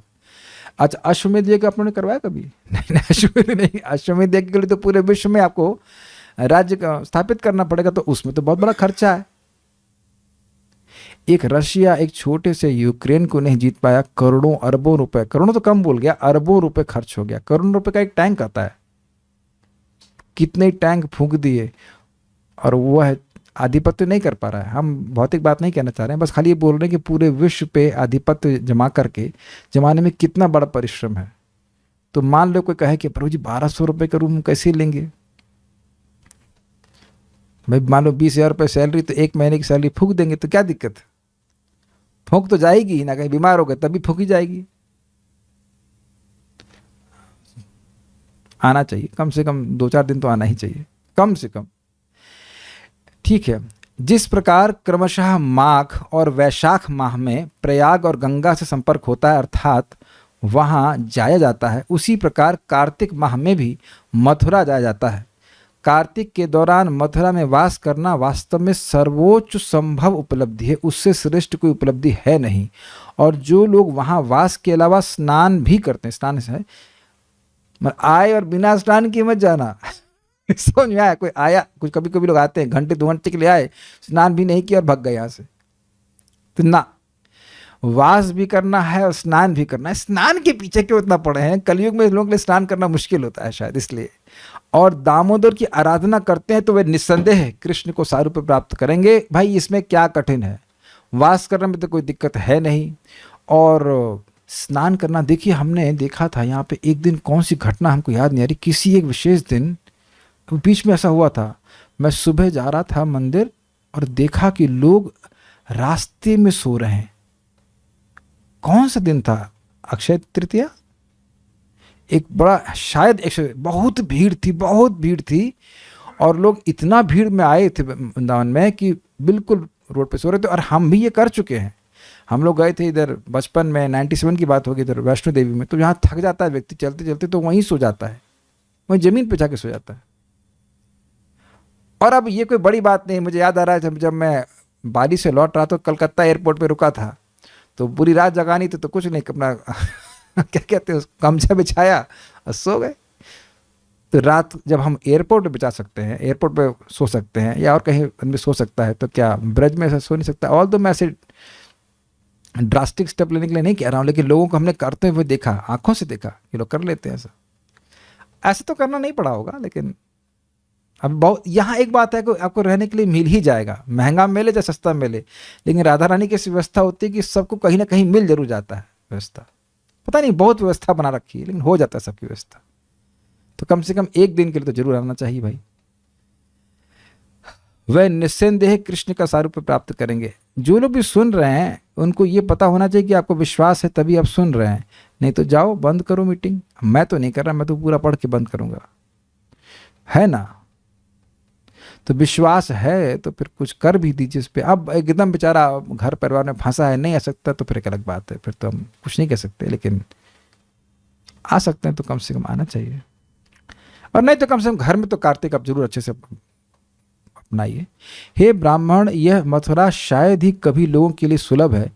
Speaker 1: अच्छा, अश्वमेध यज्ञ आपने करवाया कभी? नहीं, अश्वमेध नहीं। अश्वमेध यज्ञ के लिए तो पूरे विश्व में आपको राज्य स्थापित करना पड़ेगा, तो उसमें तो बहुत बड़ा खर्चा है। एक रशिया एक छोटे से यूक्रेन को नहीं जीत पाया, करोड़ों अरबों रुपए, करोड़ों तो कम बोल गया, अरबों रुपए खर्च हो गया। करोड़ों रुपए का एक टैंक आता है, कितने टैंक फूंक दिए, और वह आधिपत्य नहीं कर पा रहा है। हम भौतिक बात नहीं कहना चाह रहे हैं, बस खाली ये बोल रहे हैं कि पूरे विश्व पे आधिपत्य जमा करके जमाने में कितना बड़ा परिश्रम है। तो मान लो कोई कहे कि प्रभु जी 1200 रुपये का रूम कैसे लेंगे भाई? मान लो 20,000 रुपये सैलरी, तो 1 महीने की सैलरी फूंक देंगे तो क्या दिक्कत है? फूंक तो जाएगी ही ना, कहीं बीमार हो गए तभी फूंकी जाएगी। आना चाहिए, कम से कम 2-4 दिन तो आना ही चाहिए, कम से कम। ठीक है, जिस प्रकार क्रमशः माघ और वैशाख माह में प्रयाग और गंगा से संपर्क होता है, अर्थात वहाँ जाया जाता है, उसी प्रकार कार्तिक माह में भी मथुरा जाया जाता है। कार्तिक के दौरान मथुरा में वास करना वास्तव में सर्वोच्च संभव उपलब्धि है, उससे श्रेष्ठ कोई उपलब्धि है नहीं। और जो लोग वहाँ वास के अलावा स्नान भी करते हैं, स्नान से आए और बिना स्नान किए मत जाना। समझ में आया? कोई आया, कुछ कभी कभी लोग आते हैं घंटे 2 घंटे के लिए आए, स्नान भी नहीं किया और भाग गए यहाँ से। तो ना, वास भी करना है और स्नान भी करना है। स्नान के पीछे क्यों इतना पड़े हैं? कलयुग में लोगों के लिए स्नान करना मुश्किल होता है शायद, इसलिए। और दामोदर की आराधना करते हैं तो वे निस्संदेह कृष्ण को सारूप्य प्राप्त करेंगे। भाई इसमें क्या कठिन है? वास करने में तो कोई दिक्कत है नहीं। और स्नान करना, देखिए हमने देखा था यहाँ पे एक दिन, कौन सी घटना हमको याद नहीं आ रही, किसी एक विशेष दिन बीच में ऐसा हुआ था। मैं सुबह जा रहा था मंदिर और देखा कि लोग रास्ते में सो रहे हैं। कौन सा दिन था? अक्षय तृतीया, एक बड़ा शायद बहुत भीड़ थी, बहुत भीड़ थी। और लोग इतना भीड़ में आए थे वृंदावन में कि बिल्कुल रोड पे सो रहे थे। और हम भी ये कर चुके हैं। हम लोग गए थे इधर बचपन में, 97 की बात होगी, इधर वैष्णो देवी में। तो यहाँ थक जाता है व्यक्ति चलते चलते, तो वहीं सो जाता है, वहीं जमीन पे जाके सो जाता है। और अब ये कोई बड़ी बात नहीं, मुझे याद आ रहा है जब मैं बारिश से लौट रहा था, कलकत्ता एयरपोर्ट पे रुका था, तो पूरी रात जगानी थी, तो कुछ नहीं, अपना क्या कहते हैं, गमछा बिछाया और सो गए। तो रात जब हम एयरपोर्ट पे बिछा सकते हैं, एयरपोर्ट पे सो सकते हैं, या और कहीं भी सो सकता है, तो क्या ब्रज में ऐसा सो नहीं सकता? ऑल तो मैं ऐसे ड्रास्टिक स्टेप लेने के लिए नहीं कह रहा हूँ, लेकिन लोगों को हमने करते हुए देखा, आंखों से देखा कि लोग कर लेते हैं ऐसा। ऐसे तो करना नहीं पड़ा होगा, लेकिन अब बहुत यहाँ एक बात है कि आपको रहने के लिए मिल ही जाएगा, महंगा मिले या सस्ता मिले। लेकिन राधा रानी की ऐसी व्यवस्था होती है कि सबको कहीं ना कहीं मिल जरूर जाता है व्यवस्था। पता नहीं, बहुत व्यवस्था बना रखी है, लेकिन हो जाता है सबकी व्यवस्था। तो कम से कम एक दिन के लिए तो जरूर आना चाहिए भाई। वह निस्संदेह कृष्ण का सारूप्य प्राप्त करेंगे। जो लोग भी सुन रहे हैं उनको ये पता होना चाहिए कि आपको विश्वास है तभी आप सुन रहे हैं, नहीं तो जाओ बंद करो मीटिंग। मैं तो नहीं कर रहा, मैं तो पूरा पढ़ के बंद करूंगा, है ना। तो विश्वास है तो फिर कुछ कर भी दीजिए इस पर। अब एकदम बेचारा घर परिवार में फंसा है, नहीं आ सकता तो फिर एक अलग बात है, फिर तो हम कुछ नहीं कह सकते, लेकिन आ सकते हैं तो कम से कम आना चाहिए। और नहीं तो कम से कम घर में तो कार्तिक आप जरूर अच्छे से अपनाइए। हे ब्राह्मण, यह मथुरा शायद ही कभी लोगों के लिए सुलभ है,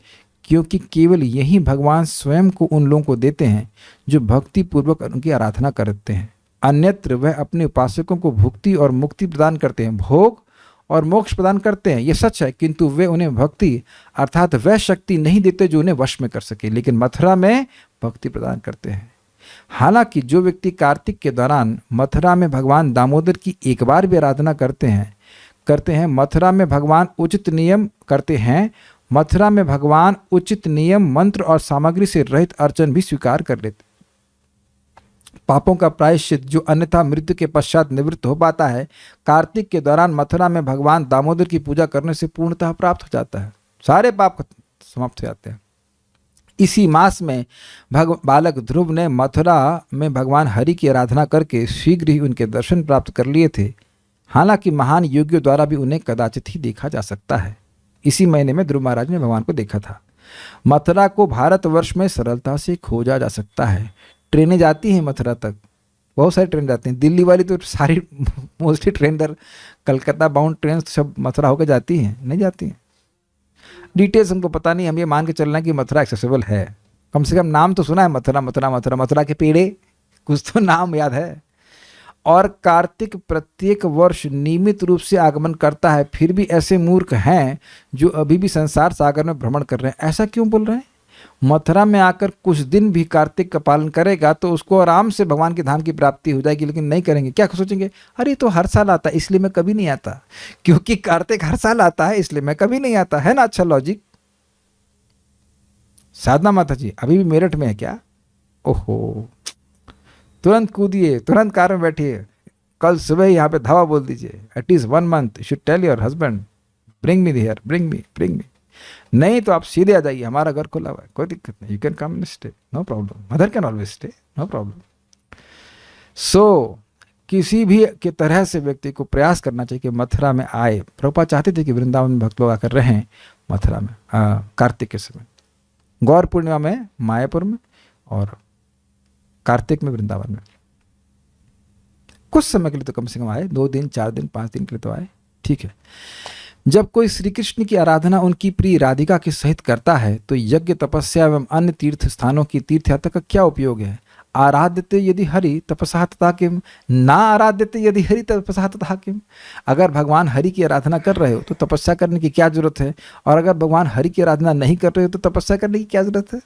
Speaker 1: क्योंकि केवल यही भगवान स्वयं को उन लोगों को देते हैं जो भक्ति पूर्वक उनकी आराधना करते हैं। अन्यत्र वह अपने उपासकों को भुक्ति और मुक्ति प्रदान करते हैं, भोग और मोक्ष प्रदान करते हैं, ये सच है, किंतु वे उन्हें भक्ति अर्थात वह शक्ति नहीं देते जो उन्हें वश में कर सके। लेकिन मथुरा में भक्ति प्रदान करते हैं। हालांकि जो व्यक्ति कार्तिक के दौरान मथुरा में भगवान दामोदर की एक बार भी आराधना करते हैं, मथुरा में भगवान उचित नियम करते हैं, मथुरा में भगवान उचित नियम मंत्र और सामग्री से रहित अर्चन भी स्वीकार कर लेते। पापों का प्रायश्चित जो अन्यथा मृत्यु के पश्चात निवृत्त हो पाता है, कार्तिक के दौरान मथुरा में भगवान दामोदर की पूजा करने से पूर्णतः प्राप्त हो जाता है। सारे पाप समाप्त हो जाते हैं। इसी मास में बालक ध्रुव ने मथुरा में भगवान हरि की आराधना करके शीघ्र ही उनके दर्शन प्राप्त कर लिए थे। हालांकि महान योगियों द्वारा भी उन्हें कदाचित ही देखा जा सकता है। इसी महीने में ध्रुव महाराज ने भगवान को देखा था। मथुरा को भारतवर्ष में सरलता से खोजा जा सकता है। ट्रेनें जाती हैं मथुरा तक, बहुत सारी ट्रेन जाती हैं। दिल्ली वाली तो सारी मोस्टली ट्रेन इधर कलकत्ता बाउंड ट्रेन सब मथुरा होकर जाती हैं, नहीं जाती हैं। डिटेल्स हमको पता नहीं, हम ये मान के चलना है कि मथुरा एक्सेसिबल है। कम से कम नाम तो सुना है, मथुरा मथुरा मथुरा, मथुरा के पेड़े, कुछ तो नाम याद है। और कार्तिक प्रत्येक वर्ष नियमित रूप से आगमन करता है, फिर भी ऐसे मूर्ख हैं जो अभी भी संसार सागर में भ्रमण कर रहे हैं। ऐसा क्यों बोल रहे हैं? मथुरा में आकर कुछ दिन भी कार्तिक का पालन करेगा तो उसको आराम से भगवान के धाम की प्राप्ति हो जाएगी। लेकिन नहीं करेंगे, क्या सोचेंगे, अरे तो हर साल आता है इसलिए मैं कभी नहीं आता, क्योंकि कार्तिक हर साल आता है इसलिए मैं कभी नहीं आता, है ना। अच्छा लॉजिक। साधना माता जी अभी भी मेरठ में है क्या? ओहो, तुरंत कूदिए, तुरंत कार में बैठिए, कल सुबह यहाँ पे धावा बोल दीजिए। At least 1 month should tell your husband bring me here, bring me. नहीं तो आप सीधे आ जाइए, हमारा घर खुला हुआ है, कोई दिक्कत नहीं, you can come and stay, no problem, mother can always stay, no problem. So किसी भी के तरह से व्यक्ति को प्रयास करना चाहिए कि मथुरा में आए। प्रभुपाद चाहते थे कि वृंदावन में भक्त लोग आकर रहें मथुरा में कार्तिक के समय, गौर पूर्णिमा में मायापुर में और कार्तिक में वृंदावन में। कुछ समय के लिए तो कम से कम आए, 2 दिन 4 दिन 5 दिन के लिए तो आए, ठीक है। जब कोई श्री कृष्ण की आराधना उनकी प्रिय राधिका के सहित करता है तो यज्ञ तपस्या एवं अन्य तीर्थ स्थानों की तीर्थ यात्रा का क्या उपयोग है? आराध्यते यदि हरि तपसा तथा किम, ना आराध्यते यदि हरि तपसा तथा किम। अगर भगवान हरि की आराधना कर रहे हो तो तपस्या करने की क्या जरूरत है, और अगर भगवान हरि की आराधना नहीं कर रहे हो तो तपस्या करने की क्या जरूरत है?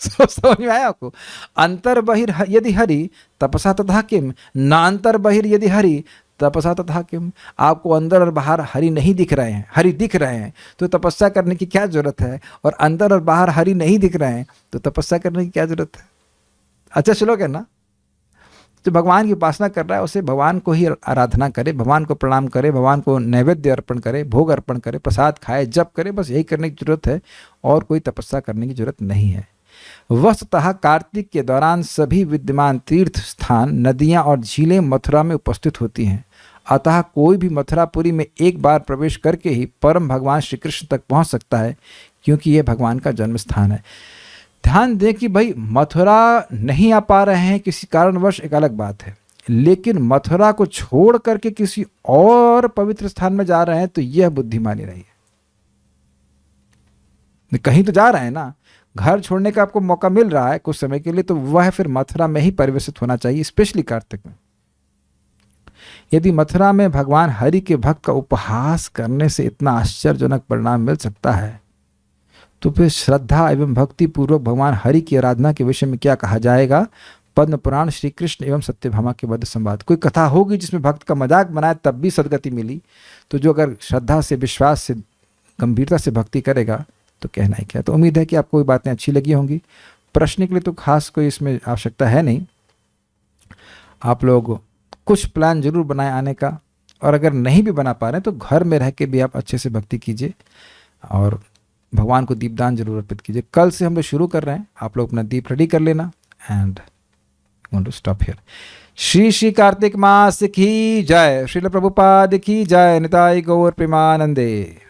Speaker 1: समझ में आया आपको? अंतर बहिर यदि हरि तपसा तथा किम, ना अंतर बहिर यदि हरि तपसा तथा किम। आपको अंदर और बाहर हरि नहीं दिख रहे हैं, हरि दिख रहे हैं तो तपस्या करने की क्या जरूरत है, और अंदर और बाहर हरि नहीं दिख रहे हैं तो तपस्या करने की क्या जरूरत है? अच्छा श्लोक है ना। जो भगवान की उपासना कर रहा है उसे भगवान को ही आराधना करे, भगवान को प्रणाम करे, भगवान को नैवेद्य अर्पण करे, भोग अर्पण करे, प्रसाद खाए, जप करे, बस यही करने की जरूरत है, और कोई तपस्या करने की जरूरत नहीं है। वस्तुतः कार्तिक के दौरान सभी विद्यमान तीर्थ स्थान, नदियां और झीलें मथुरा में उपस्थित होती हैं। अतः कोई भी मथुरापुरी में एक बार प्रवेश करके ही परम भगवान श्री कृष्ण तक पहुंच सकता है, क्योंकि यह भगवान का जन्म स्थान है। ध्यान दें कि भाई मथुरा नहीं आ पा रहे हैं किसी कारणवश, एक अलग बात है, लेकिन मथुरा को छोड़ करके किसी और पवित्र स्थान में जा रहे हैं तो यह बुद्धिमानी रही है। कहीं तो जा रहे हैं ना, घर छोड़ने का आपको मौका मिल रहा है कुछ समय के लिए, तो वह फिर मथुरा में ही परिवेशित होना चाहिए, स्पेशली कार्तिक में। यदि मथुरा में भगवान हरि के भक्त का उपहास करने से इतना आश्चर्यजनक परिणाम मिल सकता है, तो फिर श्रद्धा एवं भक्ति पूर्वक भगवान हरि की आराधना के विषय में क्या कहा जाएगा? पद्म पुराण श्री कृष्ण एवं सत्यभामा के वध संवाद। कोई कथा होगी जिसमें भक्त का मजाक बनाए तब भी सदगति मिली, तो जो अगर श्रद्धा से, विश्वास से, गंभीरता से भक्ति करेगा तो कहना ही क्या। तो उम्मीद है कि आपको ये बातें अच्छी लगी होंगी। प्रश्न के लिए तो खास कोई इसमें आवश्यकता है नहीं। आप लोग कुछ प्लान जरूर बनाएं आने का, और अगर नहीं भी बना पा रहे हैं तो घर में रह के भी आप अच्छे से भक्ति कीजिए और भगवान को दीपदान जरूर अर्पित कीजिए। कल से हम लोग शुरू कर रहे हैं, आप लोग अपना दीप रेडी कर लेना and to stop here. Shri Shri Kartik मास की जय, श्रील प्रभुपाद की जय, निताई गौर प्रेमानंदे।